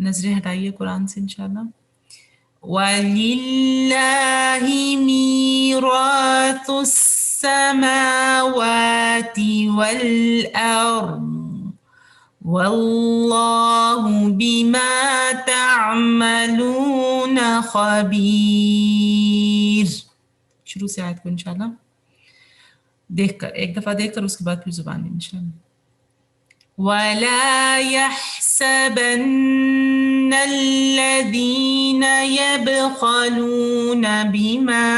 نظریں ہٹائیے قرآن سے انشاءاللہ. وَلِلَّهِ مِيرَاثُ السَّمَاوَاتِ وَالْأَرْضِ. وَاللَّهُ بِمَا تَعْمَلُونَ خَبِيرٌ. شروع سے آیت کو انشاءاللہ دیکھ کر ایک دفعہ دیکھ کر اس کے بعد پھر زبان میں انشاءاللہ. وَلَا يَحْسَبَنَّ الَّذِينَ يَبْخَلُونَ بِمَا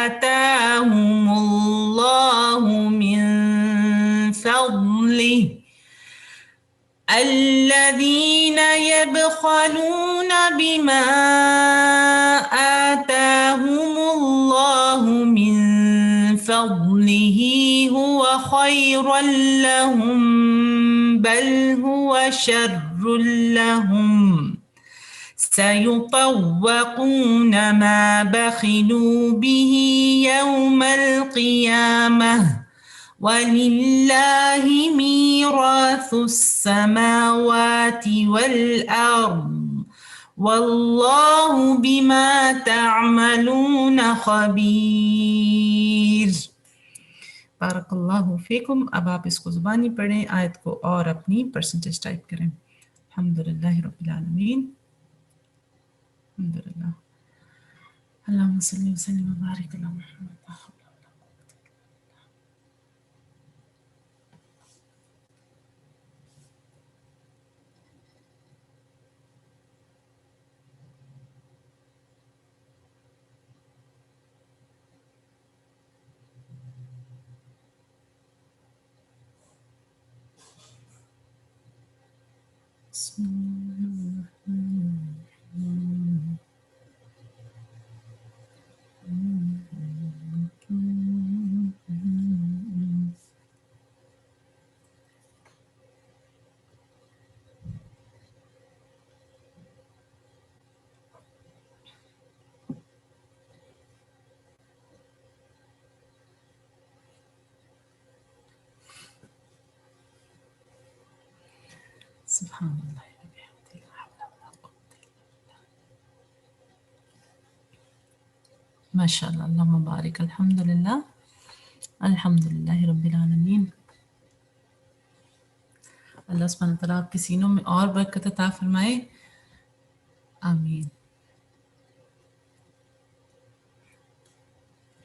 آتَاهُمُ اللَّهُ مِنْ فَضْلِهِ. الَّذِينَ يَبْخَلُونَ بِمَا آتَاهُمُ اللَّهُ مِنْ فَضْلِهِ هُوَ خَيْرًا لَهُمْ بَلْ هُوَ شَرٌّ لَهُمْ. سَيُطَوَّقُونَ مَا بَخِلُوا بِهِ يَوْمَ الْقِيَامَةِ. وَلِلَّهِ مِيرَاثُ السَّمَاوَاتِ وَالْأَرْضِ. وَاللَّهُ بِمَا تَعْمَلُونَ خَبِيرٌ. بارک اللہ فیکم. اب آپ اس کو زبانی پڑھیں آیت کو اور اپنی پرسنٹیج ٹائپ کریں. الحمدللہ رب العالمین. الحمدللہ. اللہم صلی وسلم وبارک علی محمد. سبحان اللہ ماشاء اللہ اللہم بارک الحمد للہ الحمد للہ رب العالمین. اللہ سبحانہ تعالیٰ آپ کے سینوں میں اور برکت عطا فرمائے. آمین.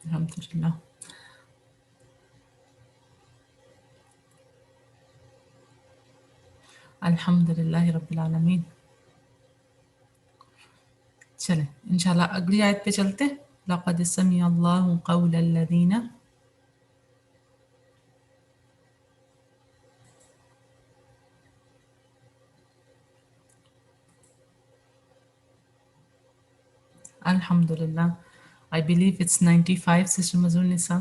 الحمد للہ. الحمد للہ رب العالمین. چلیں انشاءاللہ اگلی آیت پہ چلتے. لقد سمع اللہ قول الذین الحمد للہ. I believe it's 95, Sister Mazur Nisa.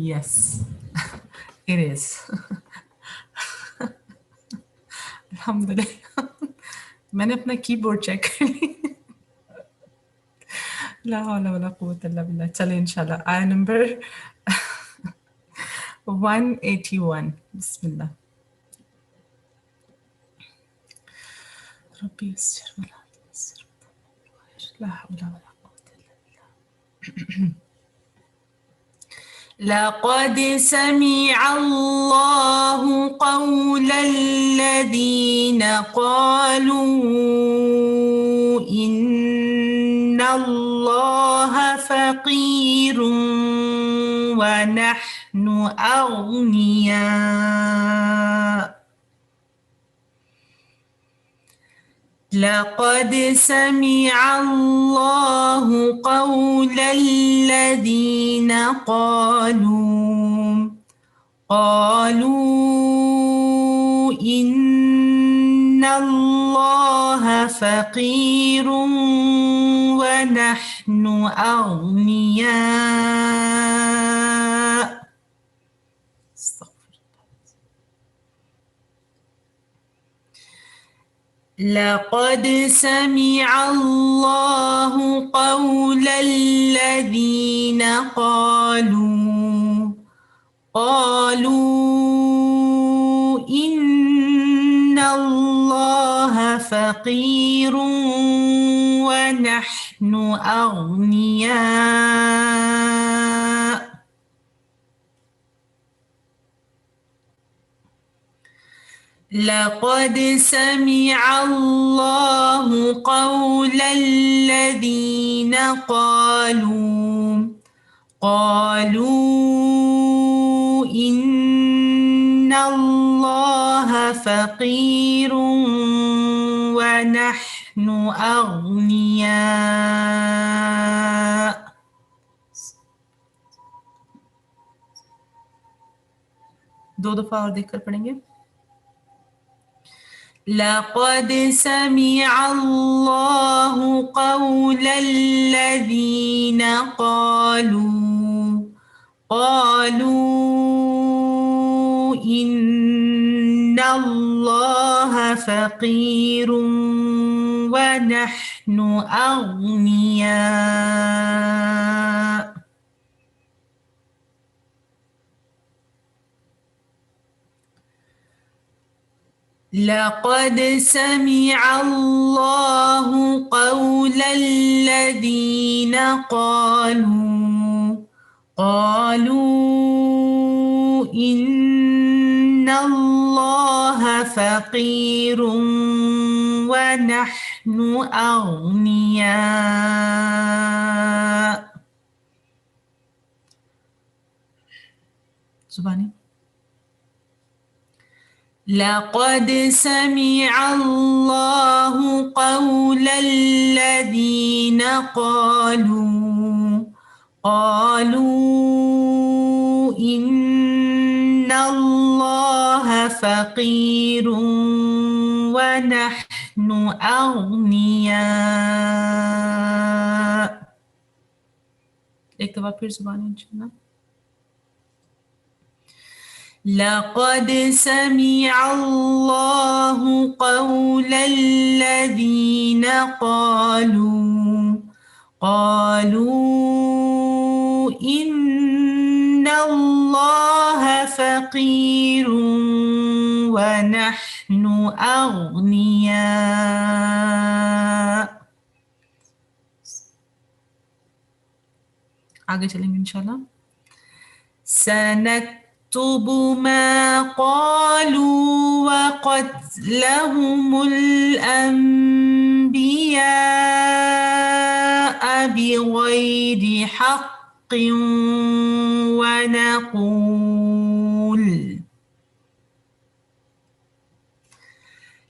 Yes, it is. الحمدللہ. میں نے اپنا کی بورڈ چیک کر لی. لا حول ولا قوت الا باللہ. چلے انشاءاللہ آیت نمبر 181. بسم اللہ. ربی یسر ولا تعسر. لا حول ولا قوت الا باللہ. لقد سمع الله قول الذين قالوا إن الله فقير ونحن أغنياء. لقد سمع الله قول الذين قالوا إن الله فقير ونحن أغنياء. لقد سمع الله قول الذين قالوا إن الله فقير ونحن أغنياء. لقد سمع الله قول الذين قالوا إن الله فقير ونحن أغنياء. دو دفعہ اور دیکھ کر پڑھیں گے. لقد سمع الله قول الذين قالوا إن الله فقير ونحن أغنياء. لقد سمع الله قول الذين قالوا إن الله فقير ونحن أغنياء. زبانی. لقد سمع الله قول الذين قالوا إن الله فقير ونحن أغنياء. ایک دفعہ پھر زبان انشاءاللہ. لقد سمع الله قول الذين قالوا إن الله فقير ونحن أغنياء. آگے چلیں گے انشاءاللہ. سنكتب ما قالوا وقتلهم الأنبياء بغير حق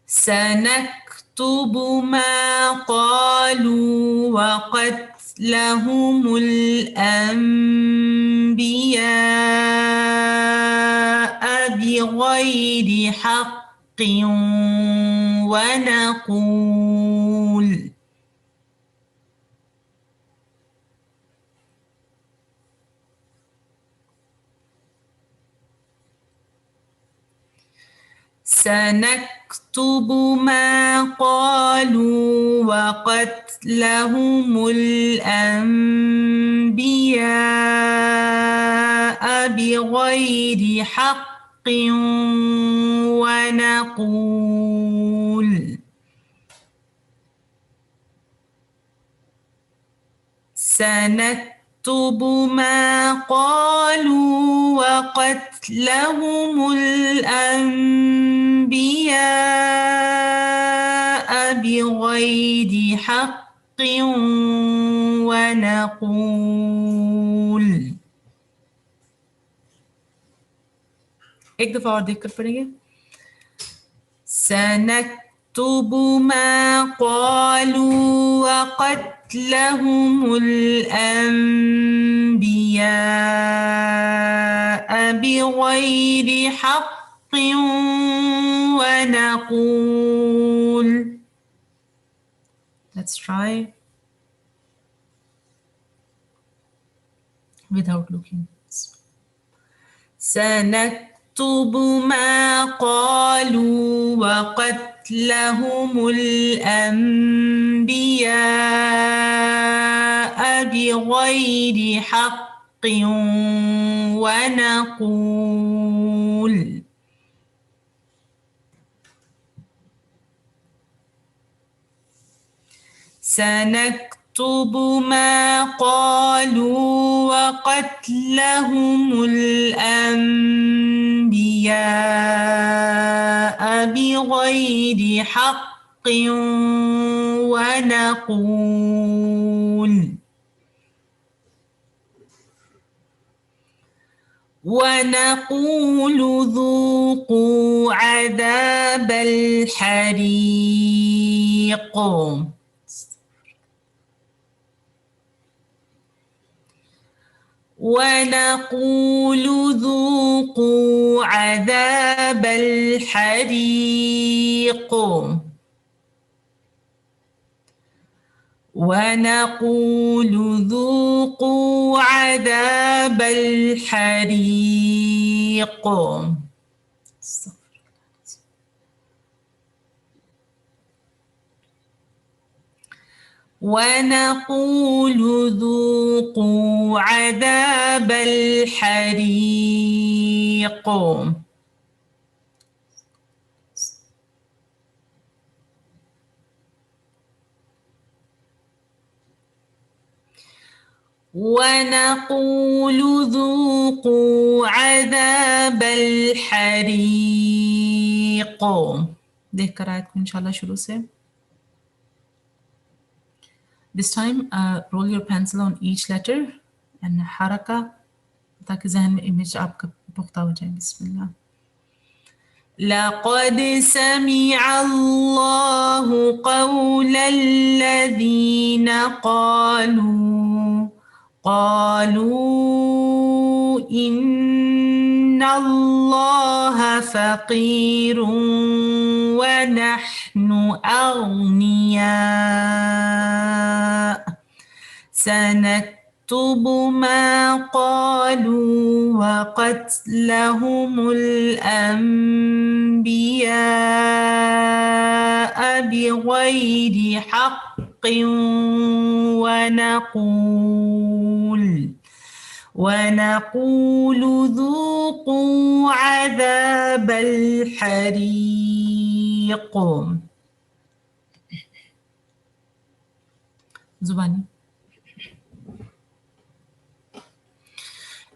سنكتب ما قالوا وقتلهم الأنبياء بغير حق ونقول سنكتب ما قالوا وقتلهم الأنبياء بغير حق ونقول سنكتب ما قالوا وقتلهم الأنبياء بغير حق ونقول. ایک دفعہ اور دیکھ کر پڑھیں گے. سنكتب ما قالوا وقتلهم الأنبياء بغير حق ونقول. Let's try without looking. سنكتب ما قالوا وقتلهم الأنبياء بغير حق سنكتب ما قالوا وقتلهم الأنبياء بغير حق ونقول ذوقوا عذاب الحريق. ونقول ذوقوا عذاب الحريق. ونقول ذوقوا عذاب الحريق. ونقول ذوقوا عذاب الحريق. ونقول ذوقوا عذاب الحريق. دیکھ کر آیت کو انشاءاللہ شروع سے. This time roll your pencil on each letter and حرکہ تاکہ ذہن میں امیج آپ کا پختہ ہو جائے. بسم اللہ. لقد سمع الله قول الذين قالوا إن الله فقير ونحن أغنياء سنكتب ما قالوا وقتلهم الأنبياء بغير حق ونقول ذوقوا عذاب الحريق. زبانی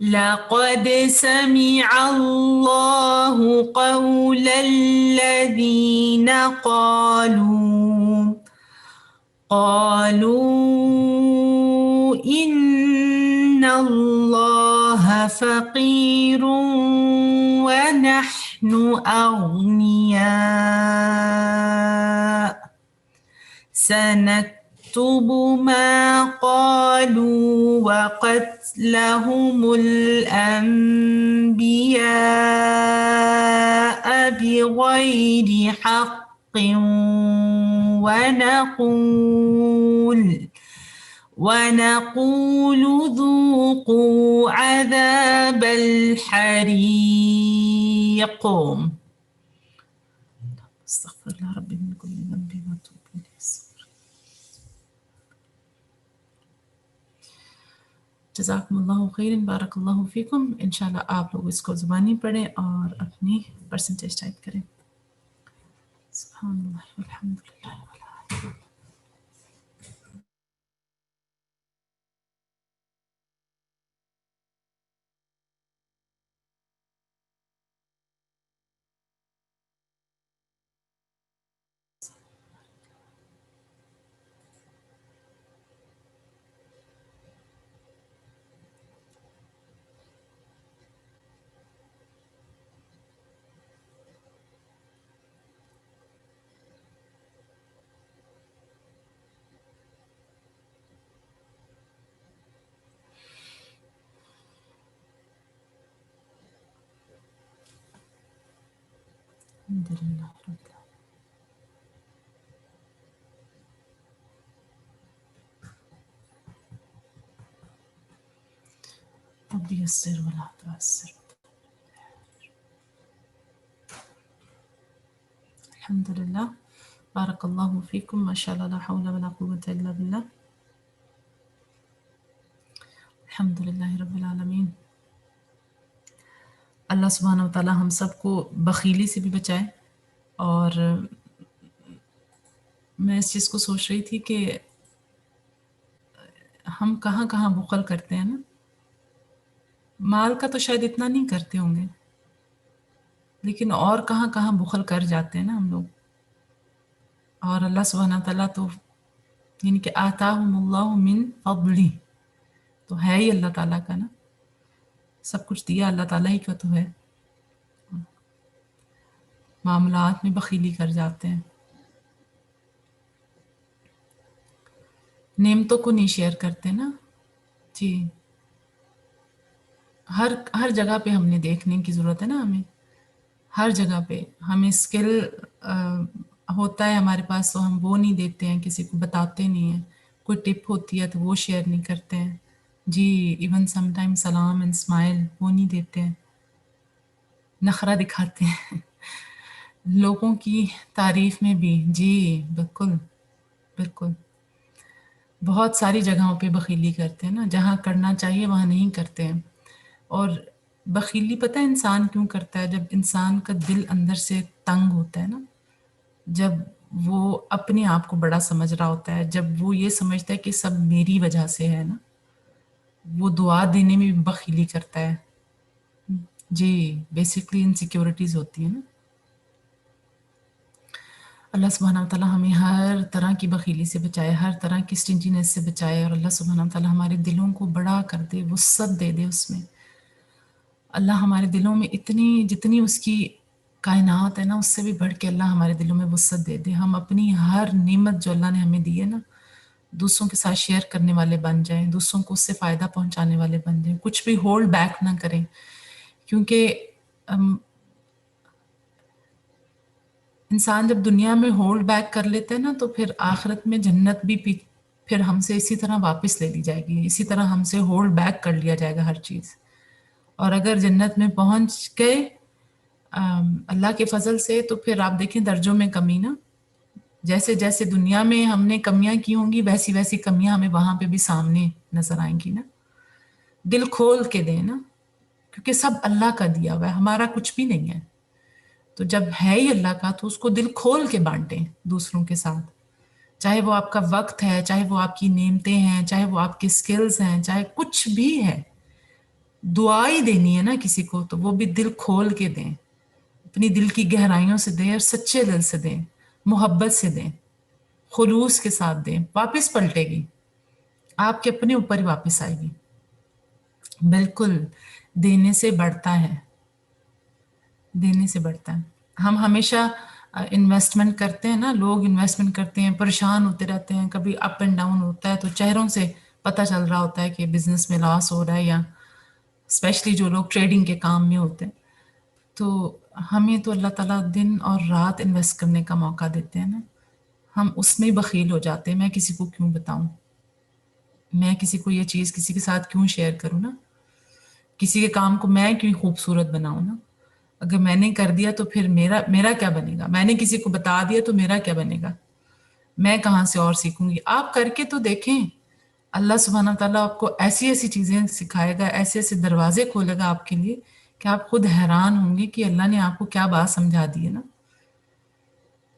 لقد سمع الله قول الذين قالوا إن الله فقير ونحن أغنياء سنكتب ما قالوا وقتلهم الأنبياء بغير حق ونقول ذوقوا عذاب الحريق. استغفر الله ربي من كل ذنب واتوب إليه. جزاکم اللہ خیر، بارک اللہ فیکم. انشاءاللہ آپ لوگ اس کو زبانی پڑھیں اور اپنی پرسنٹیج ٹائپ کریں. سبحان اللہ والحمد للہ. الحمدللہ رب العالمین. رب یسر ولا تعسر. الحمدللہ بارک اللہ فیکم. ماشاءاللہ لا حول ولا قوة الا باللہ. الحمدللہ رب العالمین. اللہ سبحانہ و تعالی ہم سب کو بخیلی سے بھی بچائے. اور میں اس چیز کو سوچ رہی تھی کہ ہم کہاں کہاں بخل کرتے ہیں نا. مال کا تو شاید اتنا نہیں کرتے ہوں گے، لیکن اور کہاں کہاں بخل کر جاتے ہیں نا ہم لوگ. اور اللہ سبحانہ تعالیٰ تو یعنی کہ آتاہم اللہ من فضلہ، تو ہے ہی اللہ تعالیٰ کا نا. سب کچھ دیا اللہ تعالیٰ ہی کا تو ہے. معاملات میں بخیلی کر جاتے ہیں، نعمتوں کو نہیں شیئر کرتے نا. جی ہر جگہ پہ ہم نے دیکھنے کی ضرورت ہے نا. ہمیں ہر جگہ پہ ہمیں اسکل ہوتا ہے ہمارے پاس، تو ہم وہ نہیں دیتے ہیں، کسی کو بتاتے نہیں ہیں. کوئی ٹپ ہوتی ہے تو وہ شیئر نہیں کرتے ہیں. جی ایون سم ٹائم سلام اینڈ اسمائل وہ نہیں دیتے ہیں. نخرہ دکھاتے ہیں لوگوں کی تعریف میں بھی. جی بالکل بالکل. بہت ساری جگہوں پہ بخیلی کرتے ہیں نا، جہاں کرنا چاہیے وہاں نہیں کرتے ہیں. اور بخیلی پتہ ہے انسان کیوں کرتا ہے؟ جب انسان کا دل اندر سے تنگ ہوتا ہے نا، جب وہ اپنے آپ کو بڑا سمجھ رہا ہوتا ہے، جب وہ یہ سمجھتا ہے کہ سب میری وجہ سے ہے نا، وہ دعا دینے میں بھی بخیلی کرتا ہے. جی بیسکلی انسیکیورٹیز ہوتی ہیں نا. اللہ سبحانہ و تعالیٰ ہمیں ہر طرح کی بخیلی سے بچائے، ہر طرح کی سٹنجینس سے بچائے. اور اللہ سبحانہ و تعالیٰ ہمارے دلوں کو بڑا کر دے، وسعت دے دے اس میں. اللہ ہمارے دلوں میں جتنی اس کی کائنات ہے نا، اس سے بھی بڑھ کے اللہ ہمارے دلوں میں وسعت دے دے. ہم اپنی ہر نعمت جو اللہ نے ہمیں دی ہے نا، دوسروں کے ساتھ شیئر کرنے والے بن جائیں, دوسروں کو اس سے فائدہ پہنچانے والے بن جائیں, کچھ بھی ہولڈ بیک نہ کریں, کیونکہ انسان جب دنیا میں ہولڈ بیک کر لیتے ہیں نا تو پھر آخرت میں جنت بھی پھر ہم سے اسی طرح واپس لے لی جائے گی, اسی طرح ہم سے ہولڈ بیک کر لیا جائے گا ہر چیز. اور اگر جنت میں پہنچ گئے اللہ کے فضل سے تو پھر آپ دیکھیں درجوں میں کمی نا, جیسے جیسے دنیا میں ہم نے کمیاں کی ہوں گی ویسی ویسی کمیاں ہمیں وہاں پہ بھی سامنے نظر آئیں گی نا. دل کھول کے دیں نا, کیونکہ سب اللہ کا دیا ہوا ہے, ہمارا کچھ بھی نہیں ہے. تو جب ہے ہی اللہ کا تو اس کو دل کھول کے بانٹیں دوسروں کے ساتھ, چاہے وہ آپ کا وقت ہے, چاہے وہ آپ کی نعمتیں ہیں, چاہے وہ آپ کی سکلز ہیں, چاہے کچھ بھی ہے. دعا ہی دینی ہے نا کسی کو تو وہ بھی دل کھول کے دیں, اپنی دل کی گہرائیوں سے دیں اور سچے دل سے دیں, محبت سے دیں, خلوص کے ساتھ دیں. واپس پلٹے گی, آپ کے اپنے اوپر ہی واپس آئے گی. بالکل دینے سے بڑھتا ہے, دینے سے بڑھتا ہے. ہم ہمیشہ انویسٹمنٹ کرتے ہیں نا, لوگ انویسٹمنٹ کرتے ہیں, پریشان ہوتے رہتے ہیں, کبھی اپ اینڈ ڈاؤن ہوتا ہے تو چہروں سے پتہ چل رہا ہوتا ہے کہ بزنس میں لاس ہو رہا ہے, یا اسپیشلی جو لوگ ٹریڈنگ کے کام میں ہوتے ہیں. تو ہمیں تو اللہ تعالیٰ دن اور رات انویسٹ کرنے کا موقع دیتے ہیں نا, ہم اس میں بخیل ہو جاتے ہیں. میں کسی کو کیوں بتاؤں, میں کسی کو یہ چیز کسی کے ساتھ کیوں شیئر کروں نا, کسی کے کام کو میں کیوں خوبصورت بناؤں نا. اگر میں نے کر دیا تو پھر میرا کیا بنے گا, میں نے کسی کو بتا دیا تو میرا کیا بنے گا, میں کہاں سے اور سیکھوں گی. آپ کر کے تو دیکھیں, اللہ سبحانہ تعالیٰ آپ کو ایسی ایسی چیزیں سکھائے گا, ایسے ایسے دروازے کھولے گا آپ کے لیے کہ آپ خود حیران ہوں گے کہ اللہ نے آپ کو کیا بات سمجھا دی ہے نا,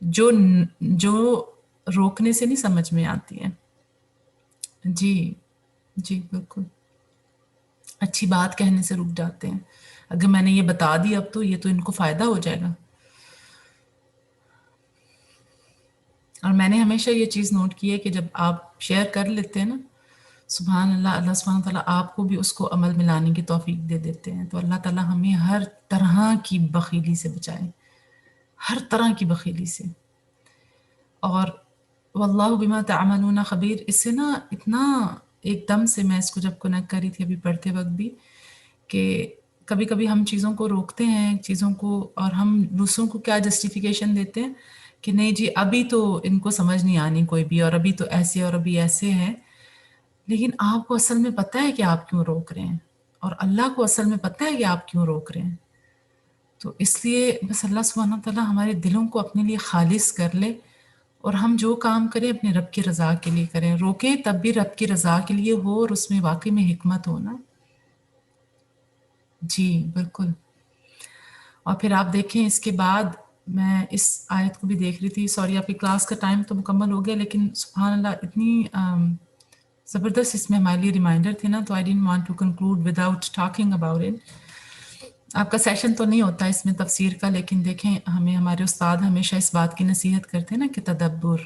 جو روکنے سے نہیں سمجھ میں آتی ہے. جی جی بالکل, اچھی بات کہنے سے رک جاتے ہیں. اگر میں نے یہ بتا دی اب تو یہ تو ان کو فائدہ ہو جائے گا. اور میں نے ہمیشہ یہ چیز نوٹ کی ہے کہ جب آپ شیئر کر لیتے ہیں نا, سبحان اللہ, اللہ سبحانہ تعالیٰ آپ کو بھی اس کو عمل میں لانے کی توفیق دے دیتے ہیں. تو اللہ تعالیٰ ہمیں ہر طرح کی بخیلی سے بچائے, ہر طرح کی بخیلی سے. اور واللہ بما تعملون خبیر, اس سے نا اتنا ایک دم سے میں اس کو جب کنیکٹ کری تھی ابھی پڑھتے وقت بھی, کہ کبھی کبھی ہم چیزوں کو روکتے ہیں چیزوں کو, اور ہم دوسروں کو کیا جسٹیفیکیشن دیتے ہیں کہ نہیں جی ابھی تو ان کو سمجھ نہیں آنی کوئی بھی, اور ابھی تو ایسے اور ابھی ایسے ہیں. لیکن آپ کو اصل میں پتہ ہے کہ آپ کیوں روک رہے ہیں, اور اللہ کو اصل میں پتہ ہے کہ آپ کیوں روک رہے ہیں. تو اس لیے بس اللہ سبحانہ تعالیٰ ہمارے دلوں کو اپنے لیے خالص کر لے, اور ہم جو کام کریں اپنے رب کی رضا کے لیے کریں. روکیں تب بھی رب کی رضا کے لیے ہو, اور اس میں واقعی میں حکمت ہونا. جی بالکل. اور پھر آپ دیکھیں اس کے بعد میں اس آیت کو بھی دیکھ رہی تھی, سوری آپ کی کلاس کا ٹائم تو مکمل ہو گیا, لیکن سبحان اللہ اتنی زبردست اس میں ہمارے لیے ریمائنڈر تھے نا, تو I didn't want to conclude without talking about it. آپ کا سیشن تو نہیں ہوتا اس میں تفسیر کا, لیکن دیکھیں ہمیں ہمارے استاد ہمیشہ اس بات کی نصیحت کرتے ہیں نا کہ تدبر,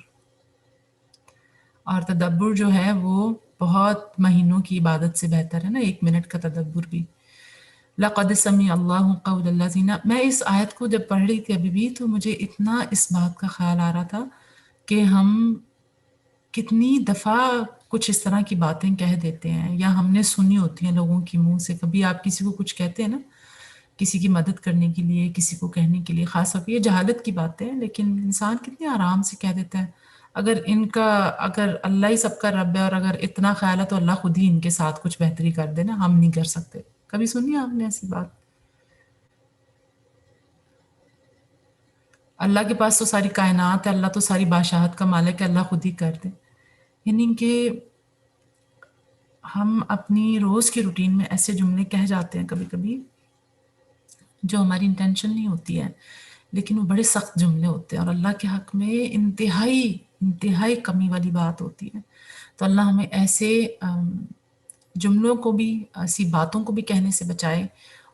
اور تدبر جو ہے وہ بہت مہینوں کی عبادت سے بہتر ہے نا, 1 منٹ کا تدبر بھی. لقد سمع اللہ قول الذین, میں اس آیت کو جب پڑھ رہی تھی ابھی بھی تو مجھے اتنا اس بات کا خیال آ رہا تھا کہ ہم کتنی دفعہ کچھ اس طرح کی باتیں کہہ دیتے ہیں, یا ہم نے سنی ہوتی ہیں لوگوں کی منہ سے. کبھی آپ کسی کو کچھ کہتے ہیں نا, کسی کی مدد کرنے کے لیے, کسی کو کہنے کے لیے, خاص طور پہ یہ جہالت کی باتیں ہیں, لیکن انسان کتنے آرام سے کہہ دیتا ہے. اگر اللہ ہی سب کا رب ہے, اور اگر اتنا خیال ہے تو اللہ خود ہی ان کے ساتھ کچھ بہتری کر دے نا, ہم نہیں کر سکتے. کبھی سنی آپ نے ایسی بات؟ اللہ کے پاس تو ساری کائنات ہے, اللہ تو ساری بادشاہت کا مالک ہے, اللہ خود ہی کر دے. یعنی کہ ہم اپنی روز کی روٹین میں ایسے جملے کہہ جاتے ہیں کبھی کبھی جو ہماری انٹینشن نہیں ہوتی ہے, لیکن وہ بڑے سخت جملے ہوتے ہیں, اور اللہ کے حق میں انتہائی کمی والی بات ہوتی ہے. تو اللہ ہمیں ایسے جملوں کو بھی, ایسی باتوں کو بھی کہنے سے بچائے.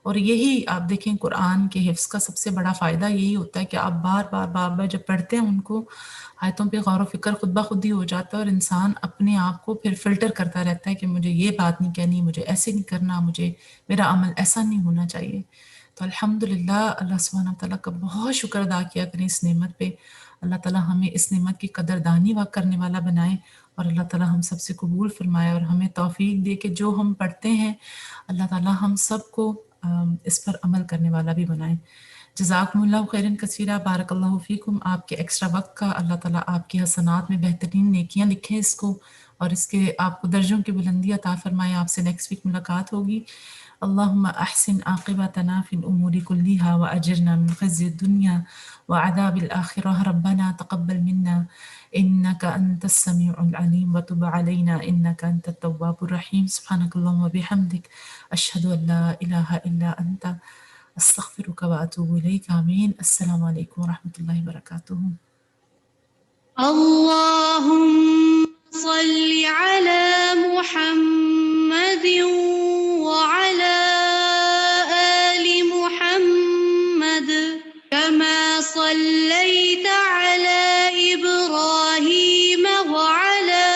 اور یہی آپ دیکھیں قرآن کے حفظ کا سب سے بڑا فائدہ یہی ہوتا ہے کہ آپ بار بار جب پڑھتے ہیں ان کو, آیتوں پہ غور و فکر خود بخود ہی ہو جاتا ہے, اور انسان اپنے آپ کو پھر فلٹر کرتا رہتا ہے کہ مجھے یہ بات نہیں کہنی, مجھے ایسے نہیں کرنا, مجھے میرا عمل ایسا نہیں ہونا چاہیے. تو الحمدللہ اللہ سبحانہ تعالیٰ کا بہت شکر ادا کیا کریں اس نعمت پہ. اللہ تعالیٰ ہمیں اس نعمت کی قدردانی کرنے والا بنائے اور اللہ تعالیٰ ہم سب سے قبول فرمائے اور ہمیں توفیق دے کہ جو ہم پڑھتے ہیں اللہ تعالیٰ ہم سب کو اس پر عمل کرنے والا بھی بنائے. جزاکم اللہ خیرن کثیرہ، بارک اللہ فیکم. آپ کے ایکسٹرا وقت کا اللہ تعالیٰ آپ کے حسنات میں بہترین نیکیاں لکھیں اس کو اور اس کے آپ کو درجوں کی بلندی عطا فرمائے. آپ سے نیکسٹ ویک ملاقات ہوگی. اللہم احسن عاقبتنا فی الامور کلیہا واجرنا من خزی الدنیا وعذاب الآخرہ. ربنا تقبل منا انک انت السمیع العلیم وتب علینا انک انت التواب الرحیم. سبحانک اللہم وبحمدک اشہد ان لا الہ الا انت استغفرک واتوب الیک. آمین. السلام علیکم ورحمۃ اللہ وبرکاتہ. اللهم صل على محمد